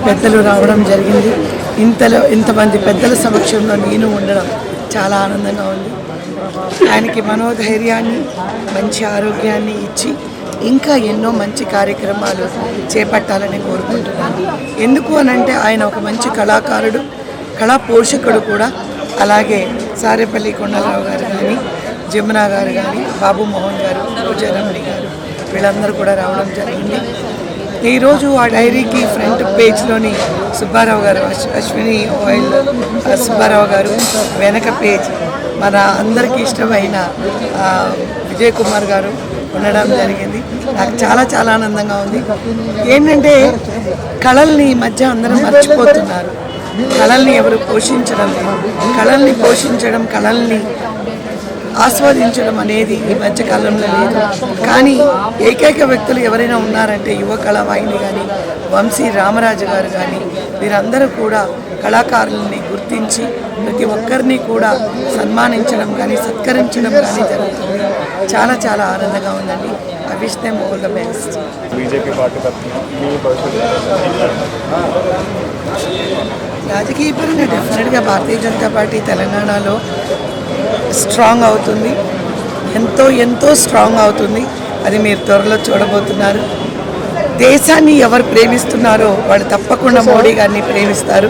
పెద్దలు రావడం జరిగింది. ఇంతమంది పెద్దల సమక్షంలో నేను ఉండడం చాలా ఆనందంగా ఉంది. ఆయనకి మనోధైర్యాన్ని, మంచి ఆరోగ్యాన్ని ఇచ్చి ఇంకా ఎన్నో మంచి కార్యక్రమాలు చేపట్టాలని కోరుకుంటున్నాను. ఎందుకు అనంటే ఆయన ఒక మంచి కళాకారుడు, కళా పోషకుడు కూడా. అలాగే సారేపల్లి కొండలరావు గారు కానీ, జమున గారు కానీ, బాబు మోహన్ గారు, రోజారమణి గారు వీళ్ళందరూ కూడా రావడం జరిగింది. ఈరోజు ఆ డైరీకి ఫ్రంట్ పేజ్లోని సుబ్బారావు గారు, అశ్విని ఆయిల్ సుబ్బారావు గారు, వెనక పేజ్ మన అందరికీ ఇష్టమైన విజయ్ కుమార్ గారు ఉండడం జరిగింది. నాకు చాలా చాలా ఆనందంగా ఉంది. ఏంటంటే కళల్ని ఈ మధ్య అందరం మర్చిపోతున్నారు. కళల్ని ఎవరు పోషించడం లేదు. కళల్ని పోషించడం, కళల్ని ఆస్వాదించడం అనేది ఈ మధ్య కాలంలో లేదు. కానీ ఏకైక వ్యక్తులు ఎవరైనా ఉన్నారంటే యువ కళావాహిని కానీ, వంశీ రామరాజు గారు కానీ, వీరందరూ కూడా కళాకారులని గుర్తించి ప్రతి ఒక్కరిని కూడా సన్మానించడం కానీ, సత్కరించడం కానీ జరుగుతుంది. చాలా చాలా ఆనందంగా ఉందండి. I wish them all the best. రాజకీయ పరంగా డెఫినెట్గా భారతీయ జనతా పార్టీ తెలంగాణలో స్ట్రాంగ్ అవుతుంది. ఎంతో ఎంతో స్ట్రాంగ్ అవుతుంది. అది మీరు త్వరలో చూడబోతున్నారు. దేశాన్ని ఎవరు ప్రేమిస్తున్నారో వాళ్ళు తప్పకుండా మోడీ గారిని ప్రేమిస్తారు.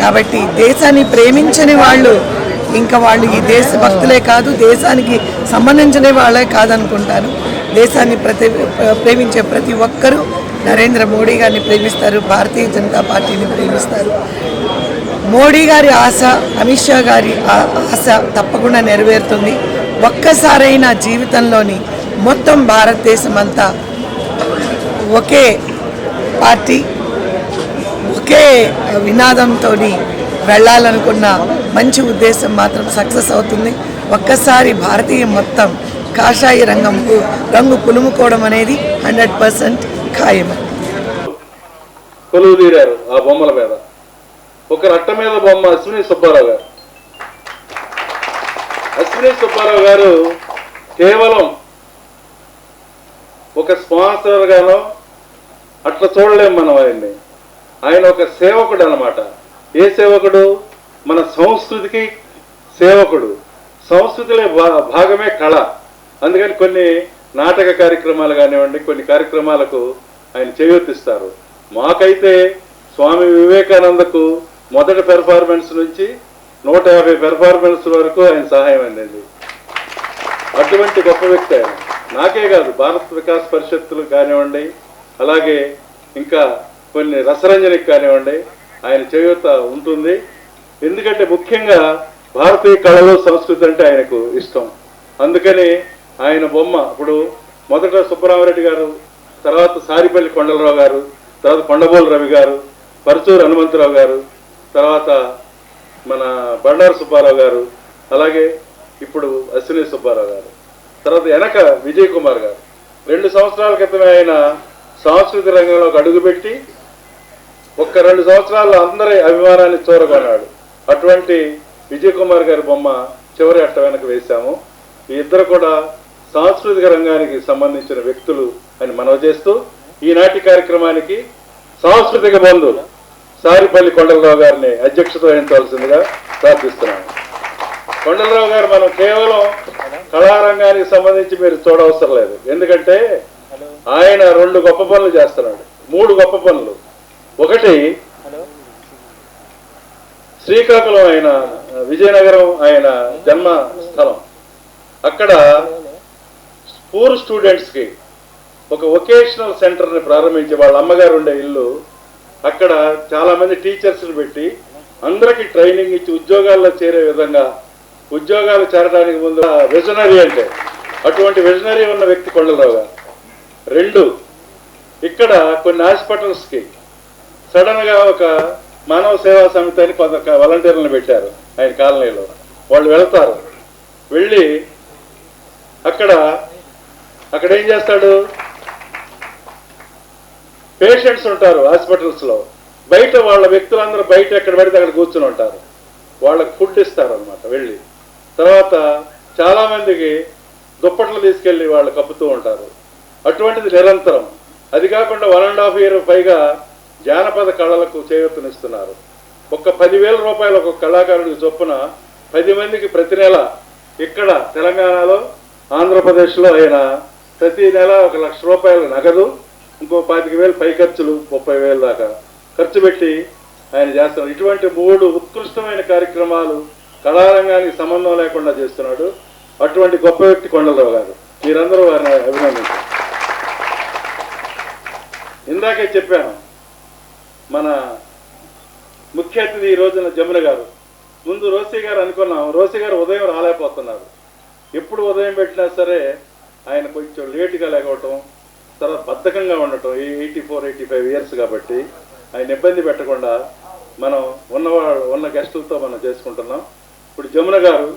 కాబట్టి దేశాన్ని ప్రేమించని వాళ్ళు ఇంకా వాళ్ళు ఈ దేశ భక్తులే కాదు, దేశానికి సంబంధించిన వాళ్ళే కాదనుకుంటారు. దేశాన్ని ప్రేమించే ప్రతి ఒక్కరూ నరేంద్ర మోడీ గారిని ప్రేమిస్తారు, భారతీయ జనతా పార్టీని ప్రేమిస్తారు. మోడీ గారి ఆశ, అమిత్ షా గారి ఆశ తప్పకుండా నెరవేరుతుంది. ఒక్కసారైనా జీవితంలోని మొత్తం భారతదేశం అంతా ఒకే పార్టీ, ఒకే వినాదంతో వెళ్ళాలనుకున్న మంచి ఉద్దేశం మాత్రం సక్సెస్ అవుతుంది. ఒక్కసారి భారతీయం మొత్తం కాషాయ రంగు పులుముకోవడం అనేది 100% ఖాయమే. కొలువు తీరారు ఆ బొమ్మల మీద. ఒక రట్ట మీద బొమ్మ అశ్విని సుబ్బారావు గారు. అశ్విని సుబ్బారావు గారు కేవలం ఒక స్పాన్సర్ గానో అట్లా చూడలేము మనం ఆయన్ని. ఆయన ఒక సేవకుడు అన్నమాట. ఏ సేవకుడు? మన సంస్కృతికి సేవకుడు. సంస్కృతిలో భాగమే కళ. అందుకని కొన్ని నాటక కార్యక్రమాలు కానివ్వండి, కొన్ని కార్యక్రమాలకు ఆయన చేయూతిస్తారు. మాకైతే స్వామి వివేకానందకు మొదటి పెర్ఫార్మెన్స్ నుంచి 150 పెర్ఫార్మెన్స్ వరకు ఆయన సహాయం అందింది. అటువంటి గొప్ప వ్యక్తి ఆయన. నాకే కాదు, భారత్ వికాస్ పరిషత్తులు కానివ్వండి, అలాగే ఇంకా కొన్ని రసరంజనికి కానివ్వండి ఆయన చేయూత ఉంటుంది. ఎందుకంటే ముఖ్యంగా భారతీయ కళలు, సంస్కృతి అంటే ఆయనకు ఇష్టం. అందుకని ఆయన బొమ్మ ఇప్పుడు మొదట సుబ్బరామరెడ్డి గారు, తర్వాత సారిపల్లి కొండలరావు గారు, తర్వాత కొండబోలు రవి గారు, పరచూరు హనుమంతరావు గారు, తర్వాత మన బండారు సుబ్బారావు గారు, అలాగే ఇప్పుడు అశ్విని సుబ్బారావు గారు, తర్వాత వెనక విజయ్ కుమార్ గారు. 2 సంవత్సరాల క్రితమే ఆయన సాంస్కృతిక రంగంలోకి అడుగుపెట్టి ఒక్క 2 సంవత్సరాల్లో అందరి అభిమానాన్ని చూరగొన్నాడు. అటువంటి విజయ్ కుమార్ గారి బొమ్మ చివరి అట్ట వెనక వేశాము. ఈ ఇద్దరు కూడా సాంస్కృతిక రంగానికి సంబంధించిన వ్యక్తులు అని మనవి చేస్తూ ఈనాటి కార్యక్రమానికి సాంస్కృతిక బంధువులు సారిపల్లి కొండలరావు గారిని అధ్యక్షత వహించవలసిందిగా ప్రార్థిస్తున్నాను. కొండలరావు గారు మనం కేవలం కళారంగానికి సంబంధించి మీరు చూడవసరం లేదు. ఎందుకంటే ఆయన 2 గొప్ప పనులు చేస్తున్నాడు, 3 గొప్ప పనులు. ఒకటి శ్రీకాకుళం, ఆయన విజయనగరం ఆయన జన్మ స్థలం. అక్కడ పూర్ స్టూడెంట్స్కి ఒక వొకేషనల్ సెంటర్ని ప్రారంభించి వాళ్ళ అమ్మగారు ఉండే ఇల్లు అక్కడ చాలామంది టీచర్స్ని పెట్టి అందరికీ ట్రైనింగ్ ఇచ్చి ఉద్యోగాల్లో చేరే విధంగా, ఉద్యోగాలు చేరడానికి ముందు విజనరీ అంటే అటువంటి విజనరీ ఉన్న వ్యక్తి కొండలరావు గారు. 2, ఇక్కడ కొన్ని హాస్పిటల్స్కి సడన్గా ఒక మానవ సేవా సమితి అని కొంత వాలంటీర్లను పెట్టారు ఆయన కాలనీలో. వాళ్ళు వెళ్తారు, వెళ్ళి అక్కడ ఏం చేస్తాడు, పేషెంట్స్ ఉంటారు హాస్పిటల్స్లో, బయట వాళ్ళ వ్యక్తులందరూ బయట ఎక్కడ పడితే అక్కడ కూర్చుని ఉంటారు, వాళ్ళకి ఫుడ్ ఇస్తారు అనమాట. వెళ్ళి తర్వాత చాలామందికి దుప్పట్లు తీసుకెళ్ళి వాళ్ళు కప్పుతూ ఉంటారు. అటువంటిది నిరంతరం. అది కాకుండా 1.5 year పైగా జానపద కళలకు చేయూతనిస్తున్నారు. ఒక్క 10,000 రూపాయలు ఒక కళాకారుడికి చొప్పున 10 మందికి ప్రతి నెల ఇక్కడ తెలంగాణలో, ఆంధ్రప్రదేశ్లో ఆయన ప్రతి నెల 1,00,000 రూపాయలు నగదు, ఇంకో 25,000 పై ఖర్చులు, 30,000 దాకా ఖర్చు పెట్టి ఆయన చేస్తున్నారు. ఇటువంటి 3 ఉత్కృష్టమైన కార్యక్రమాలు కళారంగానికి సంబంధం లేకుండా చేస్తున్నాడు. అటువంటి గొప్ప వ్యక్తి కొండలరావు గారు. మీరందరూ వారిని అభినందించారు. ఇందాకే చెప్పాను, మన ముఖ్య అతిథి ఈ రోజున జమున గారు. ముందు రోసీ గారు అనుకున్నాం, రోసీ గారు ఉదయం రాలేకపోతున్నారు. ఎప్పుడు ఉదయం పెట్టినా సరే ఆయన కొంచెం లేటుగా లేకపోవటం, తర్వాత బద్ధకంగా ఉండటం, 84-85 ఇయర్స్ కాబట్టి ఆయన ఇబ్బంది పెట్టకుండా మనం ఉన్న గెస్టులతో మనం చేసుకుంటున్నాం. ఇప్పుడు జమున గారు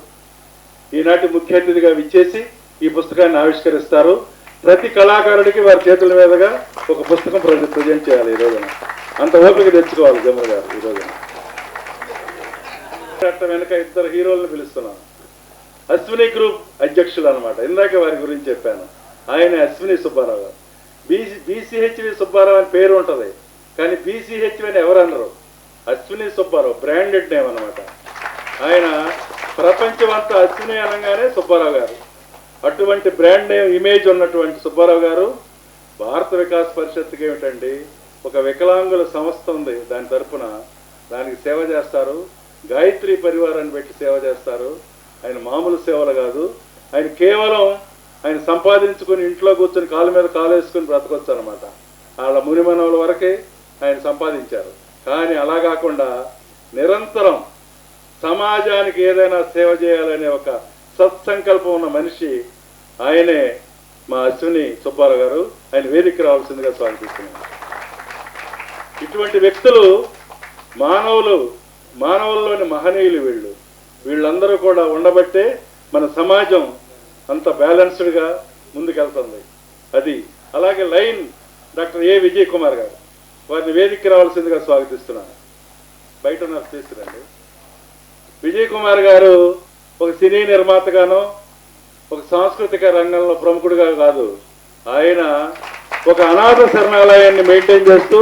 ఈనాటి ముఖ్య అతిథిగా విచ్చేసి ఈ పుస్తకాన్ని ఆవిష్కరిస్తారు. ప్రతి కళాకారుడికి వారి చేతుల మీదుగా ఒక పుస్తకం ప్రజెంట్ చేయాలి. ఈ రోజున అంత ఓపిక తెచ్చుకోవాలి జమున గారు. ఈ రోజున వెనక 2 హీరోలను పిలుస్తున్నాను. అశ్విని గ్రూప్ అధ్యక్షులు అనమాట. ఇందాక వారి గురించి చెప్పాను. ఆయన అశ్విని సుబ్బారావు గారు. బీసీహెచ్వి సుబ్బారావు అని పేరు ఉంటుంది, కానీ బీసీహెచ్వి అని ఎవరు అనరు. అశ్విని సుబ్బారావు బ్రాండెడ్ నేమ్ అనమాట. ఆయన ప్రపంచమంతా అశ్విని అనగానే సుబ్బారావు గారు. అటువంటి బ్రాండ్ నేమ్ ఇమేజ్ ఉన్నటువంటి సుబ్బారావు గారు భారత వికాస్ పరిషత్కి ఏమిటండి, ఒక వికలాంగుల సంస్థ ఉంది, దాని తరఫున దానికి సేవ చేస్తారు. గాయత్రి పరివారాన్ని పెట్టి సేవ చేస్తారు. ఆయన మామూలు సేవలు కాదు. ఆయన కేవలం ఆయన సంపాదించుకుని ఇంట్లో కూర్చొని కాలు మీద కాలు వేసుకుని బ్రతకొచ్చు అనమాట. వాళ్ళ మునిమనవుల వరకే ఆయన సంపాదించారు. కానీ అలా కాకుండా నిరంతరం సమాజానికి ఏదైనా సేవ చేయాలనే ఒక సత్సంకల్పం ఉన్న మనిషి ఆయనే మా అశ్విని సుబ్బారావు గారు. ఆయన వేదికకి రావాల్సిందిగా స్వాగతిస్తున్నాను. ఇటువంటి వ్యక్తులు మానవుల్లోని మహనీయులు. వీళ్ళందరూ కూడా ఉండబట్టే మన సమాజం అంత బ్యాలెన్స్డ్గా ముందుకెళ్తుంది. అది అలాగే లైన్ డాక్టర్ ఏ విజయ్ కుమార్ గారు, వారిని వేదికకి రావాల్సిందిగా స్వాగతిస్తున్నాను. బయట ఉన్నారు, తీసుకురండి. విజయ్ కుమార్ గారు ఒక సినీ నిర్మాతగానో, ఒక సాంస్కృతిక రంగంలో ప్రముఖుడిగా కాదు, ఆయన ఒక అనాథ శరణాలయాన్ని మెయింటైన్ చేస్తూ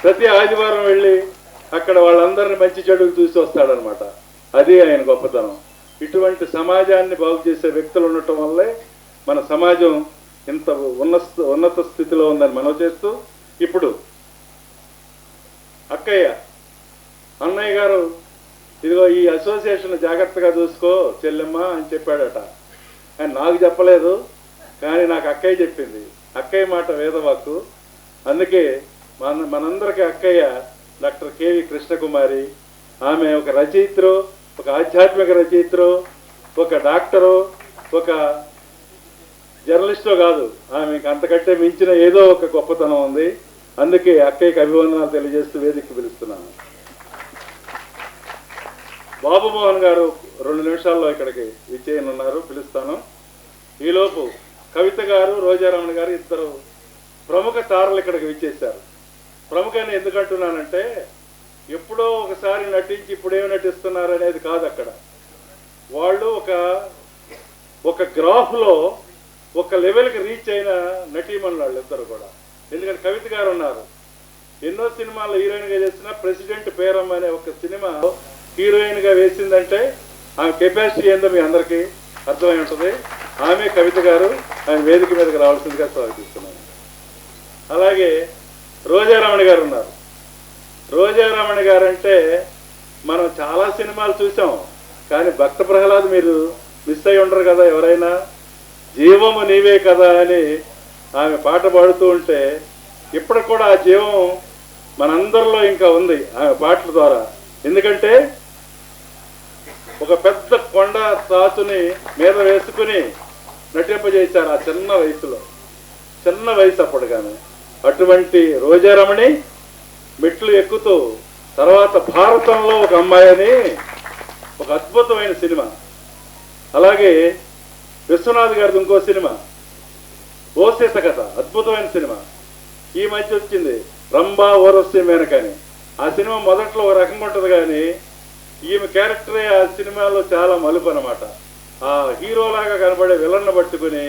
ప్రతి ఆదివారం వెళ్ళి అక్కడ వాళ్ళందరినీ మంచి చెడుకు చూసి వస్తాడనమాట. అది ఆయన గొప్పతనం. ఇటువంటి సమాజాన్ని బాగు చేసే వ్యక్తులు ఉండటం వల్లే మన సమాజం ఇంత ఉన్నత స్థితిలో ఉందని మనం చేస్తూ, ఇప్పుడు అన్నయ్య గారు ఇదిగో ఈ అసోసియేషన్ జాగ్రత్తగా చూసుకో చెల్లెమ్మ అని చెప్పాడట. ఆయన నాకు చెప్పలేదు, కానీ నాకు అక్కయ్య చెప్పింది. అక్కయ్య మాట వేదవాక్కు. అందుకే మనందరికీ అక్కయ్య డాక్టర్ కేవి కృష్ణకుమారి. ఆమె ఒక రచయిత్రు, ఒక ఆధ్యాత్మిక రచయిత్రు, ఒక డాక్టరు, ఒక జర్నలిస్టో కాదు. ఆమెకు అంతకంటే మించిన ఏదో ఒక గొప్పతనం ఉంది. అందుకే అక్కయ్యకి అభివందనాలు తెలియజేస్తూ వేదికకి పిలుస్తున్నాను. బాబు మోహన్ గారు 2 నిమిషాల్లో ఇక్కడికి విచ్చేయనున్నారు, పిలుస్తాను. ఈలోపు కవిత గారు, రోజారమణ గారు, 2 ప్రముఖ తారలు ఇక్కడికి విచ్చేశారు. ప్రముఖ అని ఎందుకంటున్నానంటే, ఎప్పుడో ఒకసారి నటించి ఇప్పుడేమి నటిస్తున్నారు అనేది కాదు. అక్కడ వాళ్ళు ఒక గ్రాఫ్లో ఒక లెవెల్కి రీచ్ అయిన నటీమణులు వాళ్ళు 2 కూడా. ఎందుకంటే కవిత గారు ఉన్నారు, ఎన్నో సినిమాల్లో హీరోయిన్గా చేసిన ప్రెసిడెంట్ పేరమ్మ అనే ఒక సినిమా హీరోయిన్గా వేసిందంటే ఆమె కెపాసిటీ ఏందో మీ అందరికీ అర్థమై ఉంటుంది. ఆమె కవిత గారు. ఆయన వేదిక మీదకి రావాల్సిందిగా స్వాగతిస్తున్నాను. అలాగే రోజారమణ గారు ఉన్నారు. రోజారమణ గారు అంటే మనం చాలా సినిమాలు చూసాం, కానీ భక్త ప్రహ్లాద్ మీరు మిస్ అయి ఉండరు కదా ఎవరైనా. జీవము నీవే కదా అని ఆమె పాట పాడుతూ ఉంటే ఇప్పటికి కూడా ఆ జీవం మనందరిలో ఇంకా ఉంది ఆమె పాటల ద్వారా. ఎందుకంటే ఒక పెద్ద కొండ తాచుని మీద వేసుకుని నటింపజేశారు ఆ చిన్న వయసు అప్పటిగానే. అటువంటి రోజారమణి మెట్లు ఎక్కుతూ తర్వాత భారతంలో ఒక అమ్మాయి అని ఒక అద్భుతమైన సినిమా. అలాగే విశ్వనాథ్ గారిది ఇంకో సినిమా ఓ సీత కథ, అద్భుతమైన సినిమా. ఈ మధ్య వచ్చింది రంభా ఓరస్య మేనకని. ఆ సినిమా మొదట్లో ఒక రకంగా ఉంటుంది, కానీ ఈమె క్యారెక్టరే ఆ సినిమాలో చాలా మలుపు అనమాట. ఆ హీరోలాగా కనబడే విలన్ను పట్టుకుని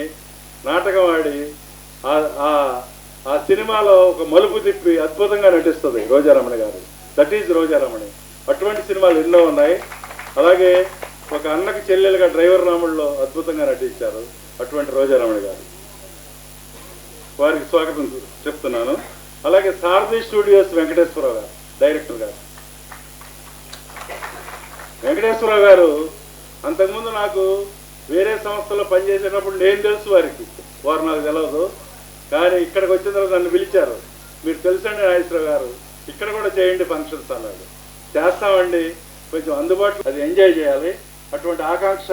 నాటకం ఆడి ఆ ఆ సినిమాలో ఒక మలుపు తిప్పి అద్భుతంగా నటిస్తుంది రోజారమణి గారు. That is Rojaramani. అటువంటి సినిమాలు ఎన్నో ఉన్నాయి. అలాగే ఒక అన్నకి చెల్లెలుగా డ్రైవర్ రాముడిలో అద్భుతంగా నటించారు అటువంటి రోజారమణి గారు. వారికి స్వాగతం చెప్తున్నాను. అలాగే సారథి స్టూడియోస్ వెంకటేశ్వరరావు గారు డైరెక్టర్ గారు. వెంకటేశ్వరరావు గారు అంతకుముందు నాకు వేరే సంస్థలో పనిచేసేటప్పుడు నేను తెలుసు వారికి, వారు నాకు తెలియదు. కానీ ఇక్కడికి వచ్చిన తర్వాత నన్ను పిలిచారు. మీరు తెలుసండి నాగేశ్వరరావు గారు, ఇక్కడ కూడా చేయండి ఫంక్షన్స్ అన్నాడు. చేస్తామండి, కొంచెం అందుబాటులో అది ఎంజాయ్ చేయాలి. అటువంటి ఆకాంక్ష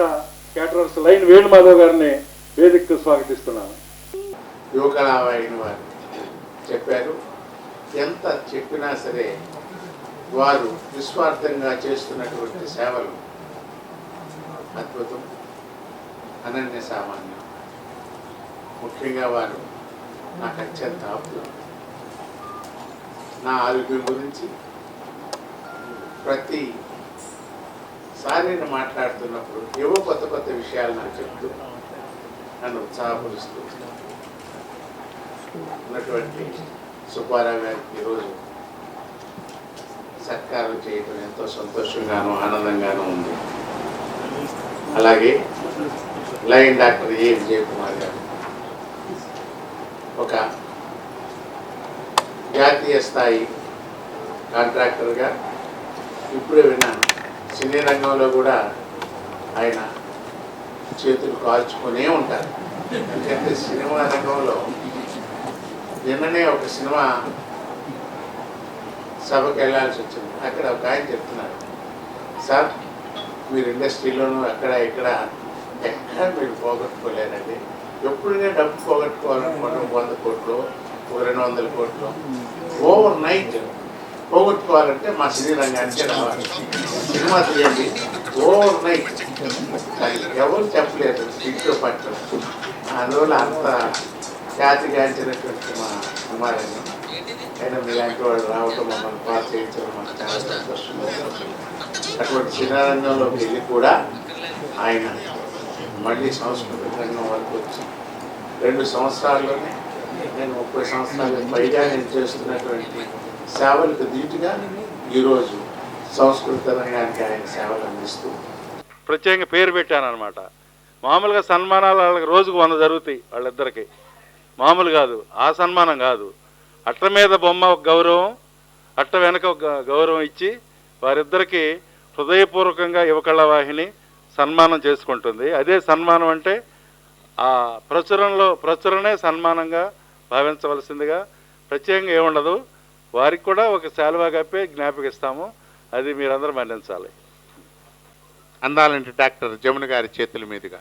క్యాటరర్స్ లైన్ వేణుమాధవ్ గారిని వేదికకు స్వాగతిస్తున్నాను. యువకళావాహిని వారు చెప్పారు. ఎంత చెప్పినా సరే వారు నిస్వార్థంగా చేస్తున్నటువంటి సేవలు అద్భుతం, అనన్య సామాన్యం. ముఖ్యంగా వారు నాకు అత్యంత ఆప్తులు. నా ఆరోగ్యం గురించి ప్రతిసారి నేను మాట్లాడుతున్నప్పుడు ఏవో కొత్త కొత్త విషయాలు నాకు చెప్తూ నన్ను ఉత్సాహపరుస్తూ ఉన్నటువంటి సుబ్బారావు గారికి ఈరోజు సత్కారం చేయడం ఎంతో సంతోషంగానూ ఆనందంగానూ ఉంది. అలాగే లైన్ డాక్టర్ ఏ విజయకుమార్ గారు ఒక జాతీయ స్థాయి కాంట్రాక్టర్గా ఇప్పుడే విన్నాను. సినీ రంగంలో కూడా ఆయన చేతులు కాల్చుకునే ఉంటారు. ఎందుకంటే సినిమా రంగంలో నిన్ననే ఒక సినిమా సభకి వెళ్ళాల్సి వచ్చింది. అక్కడ ఒక ఆయన చెప్తున్నారు, సార్ మీరు ఇండస్ట్రీలోనూ అక్కడ ఇక్కడ ఎక్కడ మీరు పోగొట్టుకోలేరండి. ఎప్పుడు నేను డబ్బు పోగొట్టుకోవాలనుకోండి 100 కోట్లు 200 కోట్లు ఓవర్ నైట్ పోగొట్టుకోవాలంటే మా సినీ రంగానికి రావాలి. సినిమా తీయండి ఓవర్ నైట్. ఎవరు చెప్పలేరు ఇంట్లో పట్టడం. అందువల్ల అంత ఖ్యాతిగాంచినటువంటి మా కుమారాన్ని అయినా మీలాంటి వాళ్ళు రావటం, మమ్మల్ని పాస్ చేయించడం మాకు చాలా సంతోషంగా ఉంది. అటువంటి సినిమా రంగంలోకి వెళ్ళి కూడా ఆయన మళ్ళీ సాంస్కృతిక రంగం వరకు వచ్చి 2 సంవత్సరాల్లోనే నేను 30 సంవత్సరాల పైగా నేను చేస్తున్నటువంటి సేవలకు ధీటుగా ఈరోజు సంస్కృత రంగానికి ఆయన సేవలు అందిస్తూ ప్రత్యేకంగా పేరు పెట్టాను అనమాట. మామూలుగా సన్మానాలు వాళ్ళకి రోజుకు 100 జరుగుతాయి వాళ్ళిద్దరికి. మామూలు కాదు, ఆ సన్మానం కాదు. అట్ట మీద బొమ్మ ఒక గౌరవం, అట్ట వెనక ఒక గౌరవం ఇచ్చి వారిద్దరికి హృదయపూర్వకంగా యువకళావాహిని సన్మానం చేసుకుంటుంది. అదే సన్మానం అంటే ఆ ప్రచురణే సన్మానంగా భావించవలసిందిగా ప్రత్యేకంగా ఏముండదు. వారికి కూడా ఒక శాలువా కప్పి జ్ఞాపకిస్తాము. అది మీరందరూ మన్నించాలి. అందాలంటే డాక్టర్ జమున గారి చేతుల మీదుగా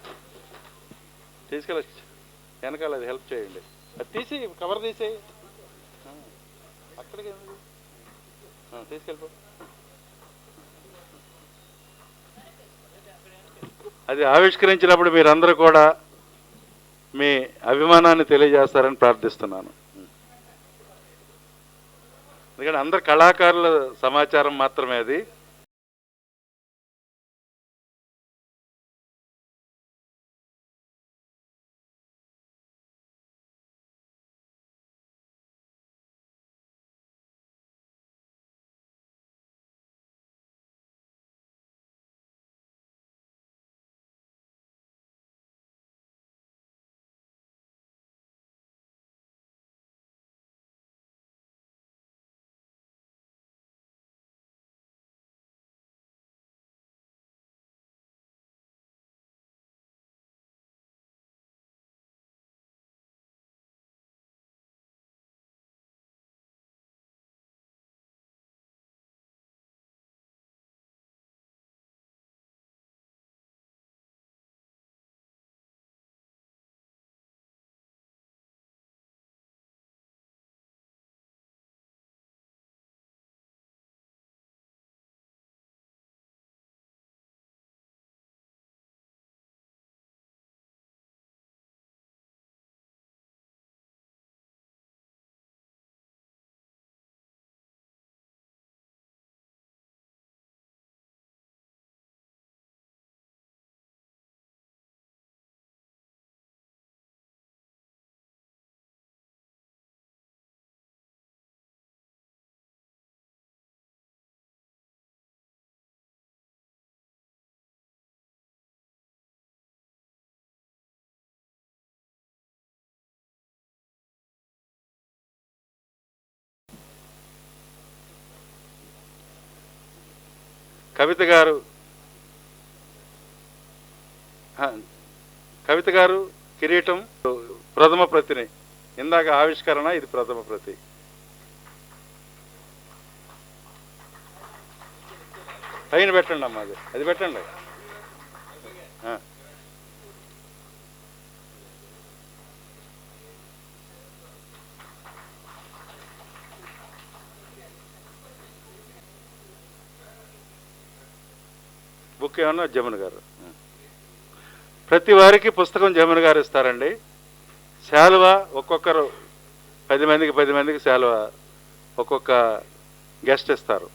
తీసుకెళ్ళచ్చు. వెనకాల అది హెల్ప్ చేయండి. అది తీసి కవర్ తీసేయి. అక్కడికి తీసుకెళ్ళిపో. అది ఆవిష్కరించినప్పుడు మీరందరూ కూడా మీ అభిమానాన్ని తెలియజేస్తారని ప్రార్థిస్తున్నాను. ఎందుకంటే అందరు కళాకారుల సమాచారం మాత్రమే అది. కవిత గారు కిరీటం ప్రథమ ప్రతిని ఇందాక ఆవిష్కరణ, ఇది ప్రథమ ప్రతి. పైన పెట్టండి అమ్మా, అది పెట్టండి. బుక్ ఏమన్నా జమున గారు. ప్రతి వారికి పుస్తకం జమున గారు ఇస్తారండి. శాలువ ఒక్కొక్కరు 10 మందికి శాలువ ఒక్కొక్క గెస్ట్ ఇస్తారు.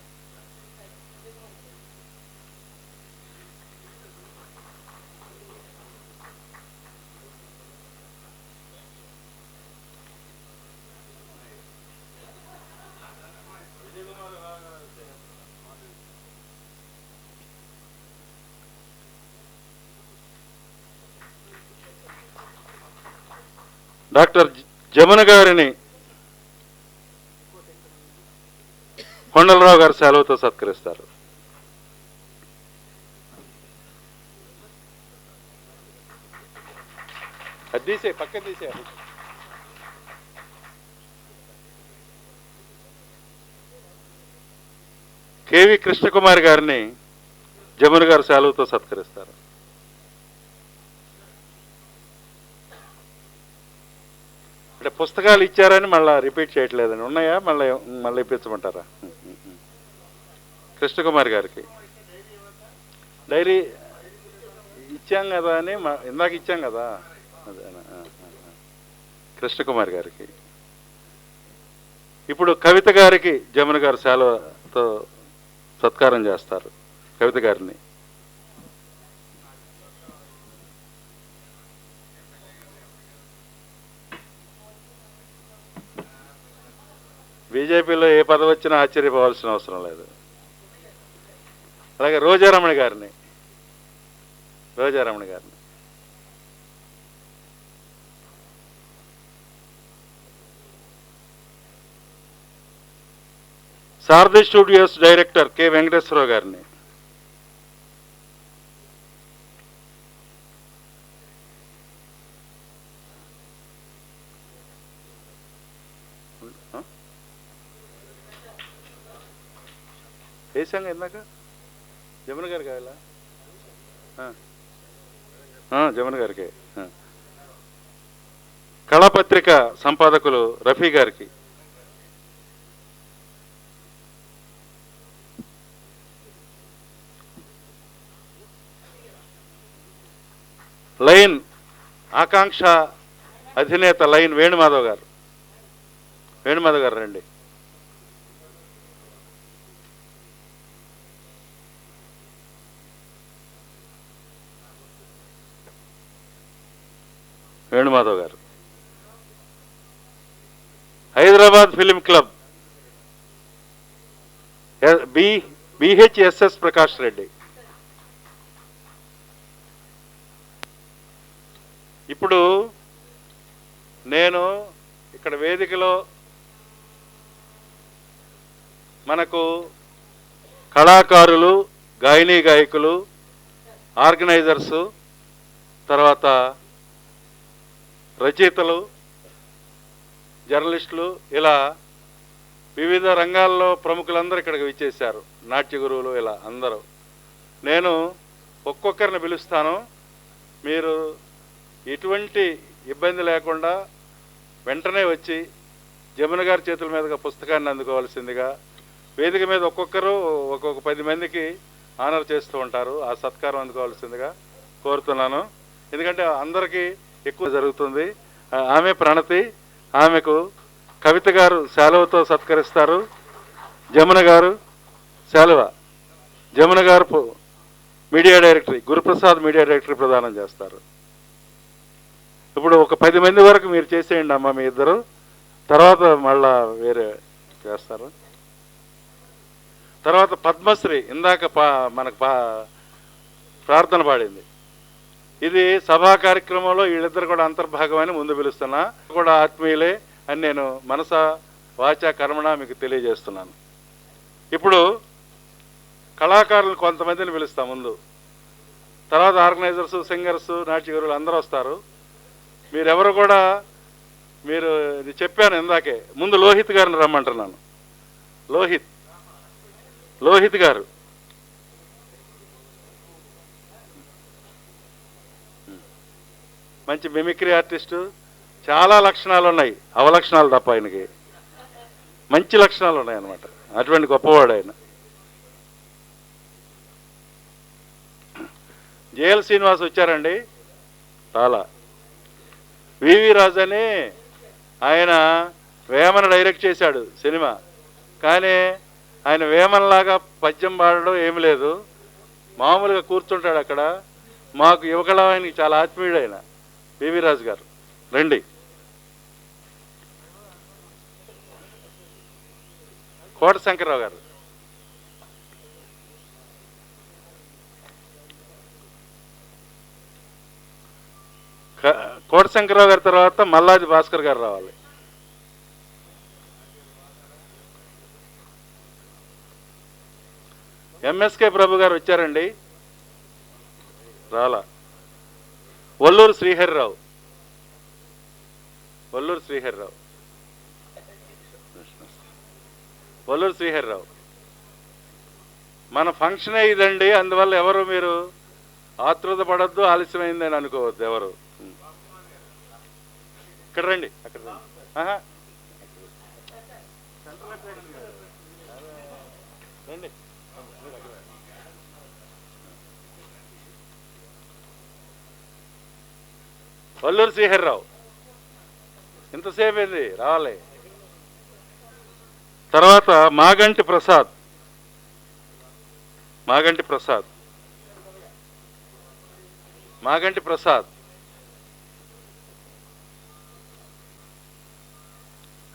డాక్టర్ జమున గారిని కొండలరావు గారు సెలవుతో సత్కరిస్తారు. అది తీసే, పక్క తీసే. కేవి కృష్ణకుమారి గారిని జమున గారు సెలవుతో సత్కరిస్తారు. అంటే పుస్తకాలు ఇచ్చారని మళ్ళీ రిపీట్ చేయట్లేదని ఉన్నాయా? మళ్ళీ ఇప్పించమంటారా? కృష్ణకుమారి గారికి డైరీ ఇచ్చాం కదా అని ఇందాక ఇచ్చాం కదా, అదేనా? కృష్ణకుమారి గారికి. ఇప్పుడు కవిత గారికి జమున గారు శాలువతో సత్కారం చేస్తారు. కవిత గారిని బీజేపీలో ఏ పదవి వచ్చినా ఆశ్చర్యపోవాల్సిన అవసరం లేదు. అలాగే రోజారమణి గారిని సారథి స్టూడియోస్ డైరెక్టర్ కె వెంకటేశ్వరరావు గారిని, వేసాంగా ఇందాక జమున గారు కావాలా? జమున గారికి. కళాపత్రిక సంపాదకులు రఫీ గారికి, లైన్ ఆకాంక్ష అధినేత లైన్ వేణుమాధవ్ గారు రండి. Venumadhav garu. Hyderabad film club BHSS Prakash Reddy. ఇప్పుడు నేను ఇక్కడ వేదికలో మనకు కళాకారులు, గాయనీ గాయకులు, ఆర్గనైజర్సు, తర్వాత రచయితలు, జర్నలిస్టులు, ఇలా వివిధ రంగాల్లో ప్రముఖులందరూ ఇక్కడికి విచ్చేశారు. నాట్య గురువులు, ఇలా అందరూ. నేను ఒక్కొక్కరిని పిలుస్తాను. మీరు ఎటువంటి ఇబ్బంది లేకుండా వెంటనే వచ్చి జమున గారి చేతుల మీదుగా పుస్తకాన్ని అందుకోవాల్సిందిగా, వేదిక మీద ఒక్కొక్కరు ఒక్కొక్క 10 మందికి ఆనర్ చేస్తూ ఉంటారు. ఆ సత్కారం అందుకోవాల్సిందిగా కోరుతున్నాను. ఎందుకంటే అందరికీ ఎక్కువ జరుగుతుంది. ఆమె ప్రణతి, ఆమెకు కవిత గారు శాలువతో సత్కరిస్తారు. జమున గారు శాలువ, జమున గారు media directory, Guruprasad media directory ప్రదానం చేస్తారు. ఇప్పుడు ఒక 10 మంది వరకు మీరు చేసేయండి అమ్మ, మీ ఇద్దరు. తర్వాత మళ్ళా వేరే చేస్తారు. తర్వాత పద్మశ్రీ ఇందాక మనకు ప్రార్థన పాడింది. ఇది సభా కార్యక్రమంలో వీళ్ళిద్దరు కూడా అంతర్భాగమని ముందు పిలుస్తున్నా. కూడా ఆత్మీయులే అని నేను మనస వాచా కర్మణ మీకు తెలియజేస్తున్నాను. ఇప్పుడు కళాకారులు కొంతమందిని పిలుస్తాం ముందు, తర్వాత ఆర్గనైజర్స్, సింగర్స్, నాట్య గురువులు అందరూ వస్తారు. మీరెవరు కూడా మీరు చెప్పాను ఇందాకే, ముందు లోహిత్ గారిని రమ్మంటున్నాను. లోహిత్ గారు మంచి మిమిక్రీ ఆర్టిస్టు, చాలా లక్షణాలు ఉన్నాయి, అవలక్షణాలు తప్ప ఆయనకి మంచి లక్షణాలు ఉన్నాయి అన్నమాట. అటువంటి గొప్పవాడు ఆయన. జేఎల్ శ్రీనివాస్ వచ్చారండి. చాలా వివి రాజు అని ఆయన వేమన డైరెక్ట్ చేశాడు సినిమా, కానీ ఆయన వేమనలాగా పద్యం పాడడం ఏమి లేదు, మామూలుగా కూర్చుంటాడు అక్కడ. మాకు యువకళానికి చాలా ఆత్మీయుడు ఆయన వివి రాజు గారు. రండి. కోట శంకర్రావు గారు. కోట శంకర్రావు గారి తర్వాత మల్లాది భాస్కర్ గారు రావాలి. ఎంఎస్కే ప్రభు గారు వచ్చారండి, రాలా. వల్లూరు శ్రీహరిరావు. మన ఫంక్షనే ఇదండి, అందువల్ల ఎవరు మీరు ఆతృత పడద్దు, ఆలస్యమైందని అనుకోవద్దు ఎవరు. ఇక్కడ రండి, అక్కడ రండి. వల్లూరు శ్రీహరిరావు ఇంతసేపు ఏంది, రావాలి. తర్వాత మాగంటి ప్రసాద్.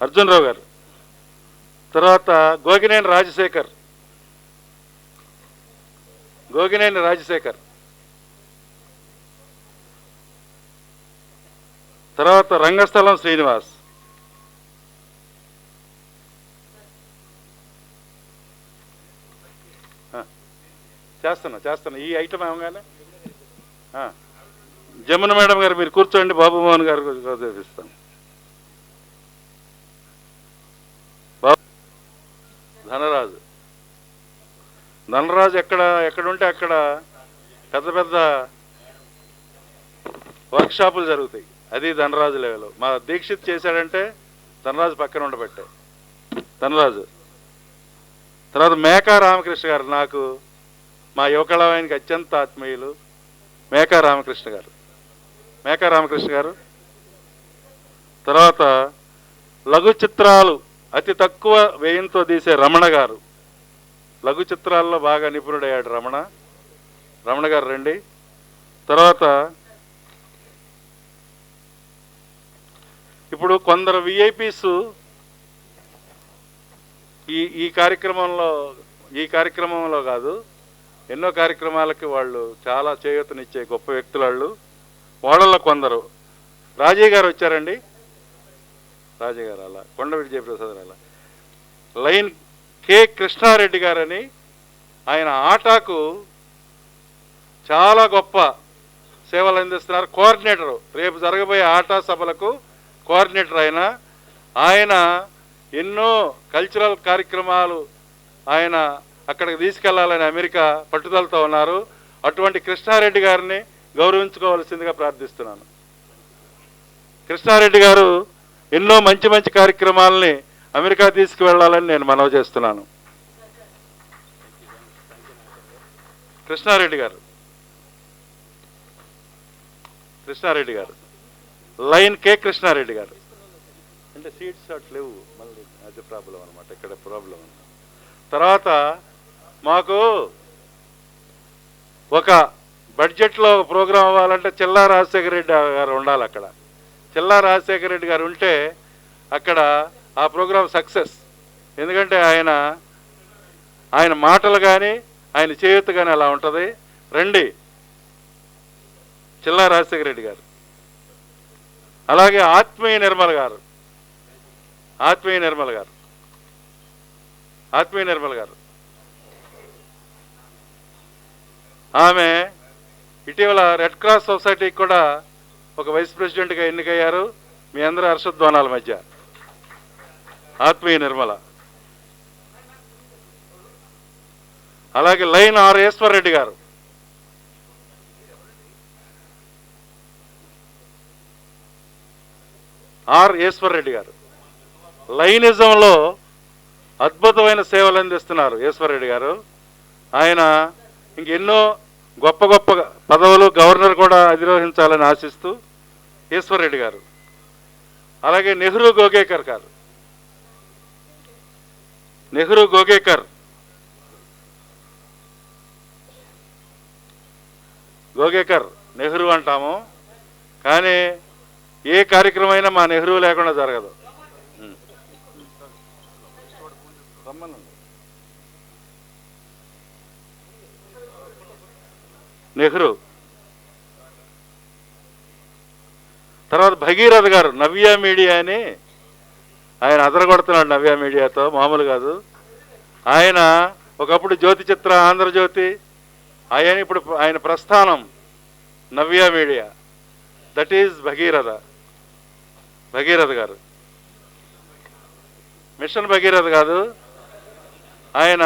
అర్జున్ రావు గారు. తర్వాత గోగినేని రాజశేఖర్. తర్వాత రంగస్థలం శ్రీనివాస్. చేస్తున్నా ఈ ఐటమ్ ఏమగానే. జమున మేడం గారు మీరు కూర్చోండి, బాబు మోహన్ గారు చూపిస్తాను. ధనరాజు ఎక్కడుంటే అక్కడ పెద్ద పెద్ద వర్క్షాపులు జరుగుతాయి, అది ధనరాజు లెవెల్. మా దీక్షిత్ చేశాడంటే ధనరాజు పక్కన ఉండబట్టే ధనరాజు. తర్వాత మేకా రామకృష్ణ గారు, నాకు మా యువకళావానికి అత్యంత ఆత్మీయులు మేకా రామకృష్ణ గారు. తర్వాత లఘు చిత్రాలు అతి తక్కువ వ్యయంతో తీసే రమణ గారు. లఘు చిత్రాల్లో బాగా నిపుణుడయ్యాడు రమణ గారు రండి. తర్వాత ఇప్పుడు కొందరు విఐపీస్ ఈ కార్యక్రమంలో కాదు, ఎన్నో కార్యక్రమాలకి వాళ్ళు చాలా చేయూతనిచ్చే గొప్ప వ్యక్తులు వాళ్ళు. వాళ్ళల్లో కొందరు రాజయ్య గారు వచ్చారండి. అలా కొండవీటి జయప్రసాద్ అలా. లైన్ కె కృష్ణారెడ్డి గారని ఆయన ఆటాకు చాలా గొప్ప సేవలు అందిస్తున్నారు. కోఆర్డినేటరు, రేపు జరగబోయే ఆటా సభలకు కోఆర్డినేటర్ ఆయన ఎన్నో కల్చరల్ కార్యక్రమాలు ఆయన అక్కడికి తీసుకెళ్లాలని అమెరికా పట్టుదలతో ఉన్నారు. అటువంటి కృష్ణారెడ్డి గారిని గౌరవించుకోవాల్సిందిగా ప్రార్థిస్తున్నాను. కృష్ణారెడ్డి గారు ఎన్నో మంచి మంచి కార్యక్రమాలని అమెరికా తీసుకువెళ్లాలని నేను మనవి చేస్తున్నాను. కృష్ణారెడ్డి గారు లైన్ కే కృష్ణారెడ్డి గారు. అంటే సీట్స్ అట్లా లేవు, మళ్ళీ అది ప్రాబ్లం అనమాట, ఇక్కడ ప్రాబ్లం. తర్వాత మాకు ఒక బడ్జెట్లో ప్రోగ్రాం అవ్వాలంటే చిల్లా రాజశేఖర రెడ్డి గారు ఉండాలి. అక్కడ చిల్లా రాజశేఖర రెడ్డి గారు ఉంటే అక్కడ ఆ ప్రోగ్రాం సక్సెస్. ఎందుకంటే ఆయన మాటలు కానీ ఆయన చేయూత కానీ అలా ఉంటుంది. రండి చిల్లా రాజశేఖర రెడ్డి గారు. అలాగే ఆత్మీయ నిర్మల్ గారు ఆమె ఇటీవల రెడ్ క్రాస్ సొసైటీకి కూడా ఒక వైస్ ప్రెసిడెంట్గా ఎన్నికయ్యారు. మీ అందరూ హర్షధ్వానాల మధ్య. ఆత్మీయ నిర్మల. అలాగే లైన్ ఆర్ ఈశ్వర్ రెడ్డి గారు. ఆర్ ఈశ్వర్ రెడ్డి గారు లైనిజంలో అద్భుతమైన సేవలు అందిస్తున్నారు. ఈశ్వర్ రెడ్డి గారు ఆయన ఇంకెన్నో గొప్ప గొప్ప పదవులు, గవర్నర్ కూడా అధిరోహించాలని ఆశిస్తూ ఈశ్వర్ రెడ్డి గారు. అలాగే నెహ్రూ గోగేకర్ గారు. నెహ్రూ గోగేకర్ నెహ్రూ అంటాము, కానీ ఏ కార్యక్రమం మా నెహ్రూ లేకుండా జరగదు. నెహ్రూ. తర్వాత భగీరథ గారు నవ్య మీడియా అని ఆయన అదరగొడుతున్నాడు. నవ్య మీడియాతో మామూలు కాదు. ఆయన ఒకప్పుడు జ్యోతి చిత్ర, ఆంధ్రజ్యోతి, ఇప్పుడు ఆయన ప్రస్థానం నవ్య మీడియా. దట్ ఈజ్ భగీరథ గారు. మిషన్ భగీరథ కాదు, ఆయన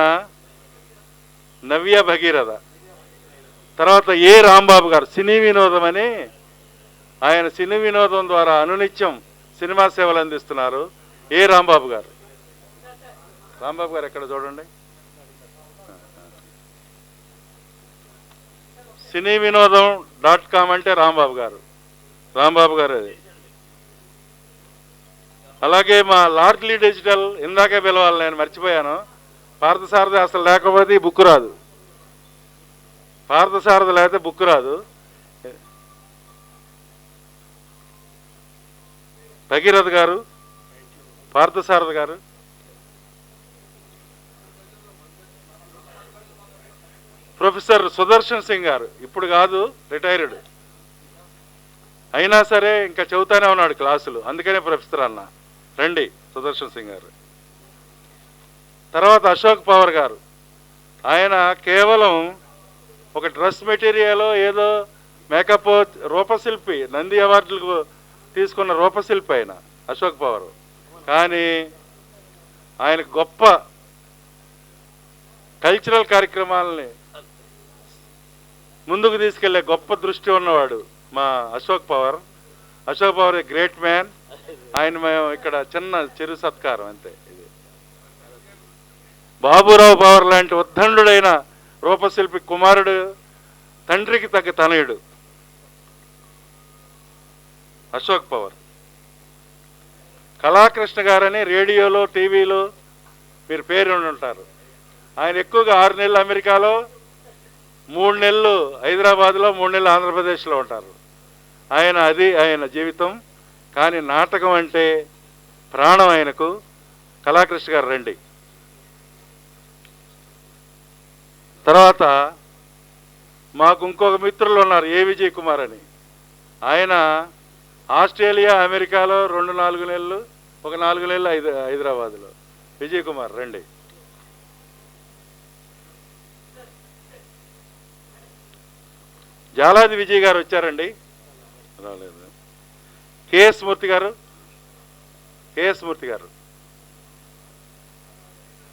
నవ్య భగీరథ. తర్వాత ఏ రాంబాబు గారు సినీ వినోదం అని, ఆయన సినీ వినోదం ద్వారా అనునిత్యం సినిమా సేవలు అందిస్తున్నారు. ఏ రాంబాబు గారు. రాంబాబు గారు ఎక్కడ చూడండి. సినీ వినోదం .com అంటే రాంబాబు గారు అది. అలాగే మా లార్డ్లీ డిజిటల్, ఇందాకే పిలవాలి, నేను మర్చిపోయాను. పార్థసారథి అసలు లేకపోతే ఈ బుక్ రాదు. పార్థసారథి లేకపోతే బుక్ రాదు. భగీరథ గారు, పార్థసారథి గారు. ప్రొఫెసర్ సుదర్శన్ సింగ్ గారు, ఇప్పుడు కాదు, రిటైర్డ్, అయినా సరే ఇంకా చెబుతానే ఉన్నాడు క్లాసులు, అందుకనే ప్రొఫెసర్ అన్న. రండి సుదర్శన్ సింగ్ గారు. తర్వాత అశోక్ పవర్ గారు. ఆయన కేవలం ఒక డ్రెస్ మెటీరియల్, ఏదో మేకప్, రూపశిల్పి, నంది అవార్డులకు తీసుకున్న రూపశిల్పి ఆయన అశోక్ పవర్. కానీ ఆయన గొప్ప కల్చరల్ కార్యక్రమాలని ముందుకు తీసుకెళ్లే గొప్ప దృష్టి ఉన్నవాడు మా Ashok power. Ashok power a great man. ఆయన మేము ఇక్కడ చిన్న చిరు సత్కారం అంతే. ఇది బాబురావు పవర్ లాంటి ఉద్దండుడైన రూపశిల్పి కుమారుడు, తండ్రికి తగ్గ తనయుడు అశోక్ పవర్. కళాకృష్ణ గారని రేడియోలో, టీవీలో మీరు పేరు ఉంటారు. ఆయన ఎక్కువగా 6 నెలలు అమెరికాలో, 3 నెలలు హైదరాబాద్లో, 3 నెలలు ఆంధ్రప్రదేశ్లో ఉంటారు. ఆయన జీవితం. కానీ నాటకం అంటే ప్రాణం ఆయనకు. కళాకృష్ణ గారు రండి. తర్వాత మాకు ఇంకొక మిత్రులు ఉన్నారు, ఏ విజయ్ కుమార్ అని. ఆయన ఆస్ట్రేలియా, అమెరికాలో 2-4 నెలలు, ఒక 4 నెలలు హైదరాబాద్లో. విజయ్ కుమార్ రండి. జాలాది విజయ్ గారు వచ్చారండి, రాలేదు. కేఎస్ మూర్తి గారు.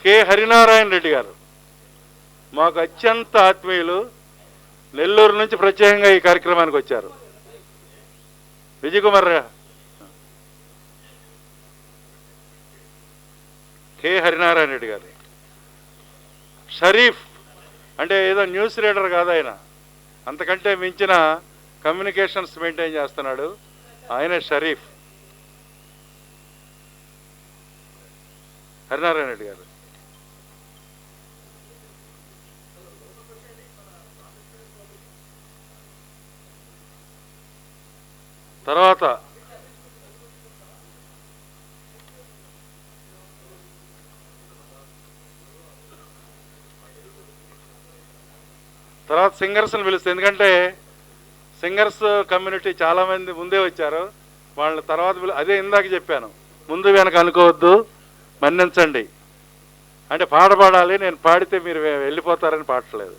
కె హరినారాయణ రెడ్డి గారు మాకు అత్యంత ఆత్మీయులు. నెల్లూరు నుంచి ప్రత్యేకంగా ఈ కార్యక్రమానికి వచ్చారు. విజయ్ కుమార్. కె హరినారాయణ రెడ్డి గారు. షరీఫ్ అంటే ఏదో న్యూస్ రీడర్ కాదు ఆయన, అంతకంటే మించిన కమ్యూనికేషన్స్ మెయింటైన్ చేస్తున్నాడు. ఆయన షరీఫ్. హరినారాయణ రెడ్డి గారు. తర్వాత సింగర్స్ని పిలుస్తుంది. ఎందుకంటే సింగర్స్ కమ్యూనిటీ చాలామంది ముందే వచ్చారు. వాళ్ళ తర్వాత అదే ఇందాక చెప్పాను, ముందు వెనక అనుకోవద్దు, మన్నించండి. అంటే పాట పాడాలి, నేను పాడితే మీరు వెళ్ళిపోతారని పాడట్లేదు.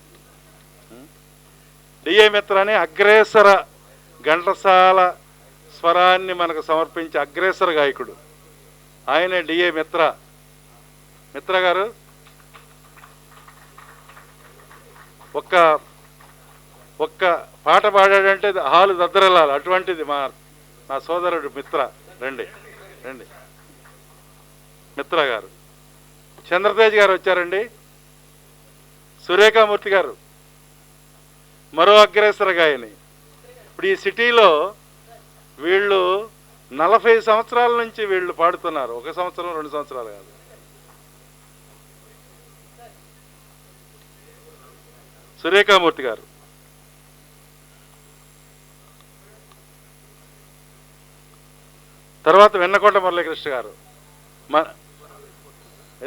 డిఏ మిత్ర అని అగ్రేసర ఘంటసాల స్వరాన్ని మనకు సమర్పించే అగ్రేసర గాయకుడు ఆయనే డిఏ మిత్ర గారు. ఒక్క పాట పాడాడంటే హాలు దద్దరెళ్ళాలి. అటువంటిది నా సోదరుడు మిత్ర. రండి మిత్ర గారు. చంద్రతేజ్ గారు వచ్చారండి. సురేఖామూర్తి గారు మరో అగ్రేసర గాయని. ఇప్పుడు ఈ సిటీలో వీళ్ళు 40 సంవత్సరాల నుంచి వీళ్ళు పాడుతున్నారు. 1 సంవత్సరం 2 సంవత్సరాలు కాదు. సురేఖామూర్తి గారు. తర్వాత వెన్నకోట మురళీకృష్ణ గారు,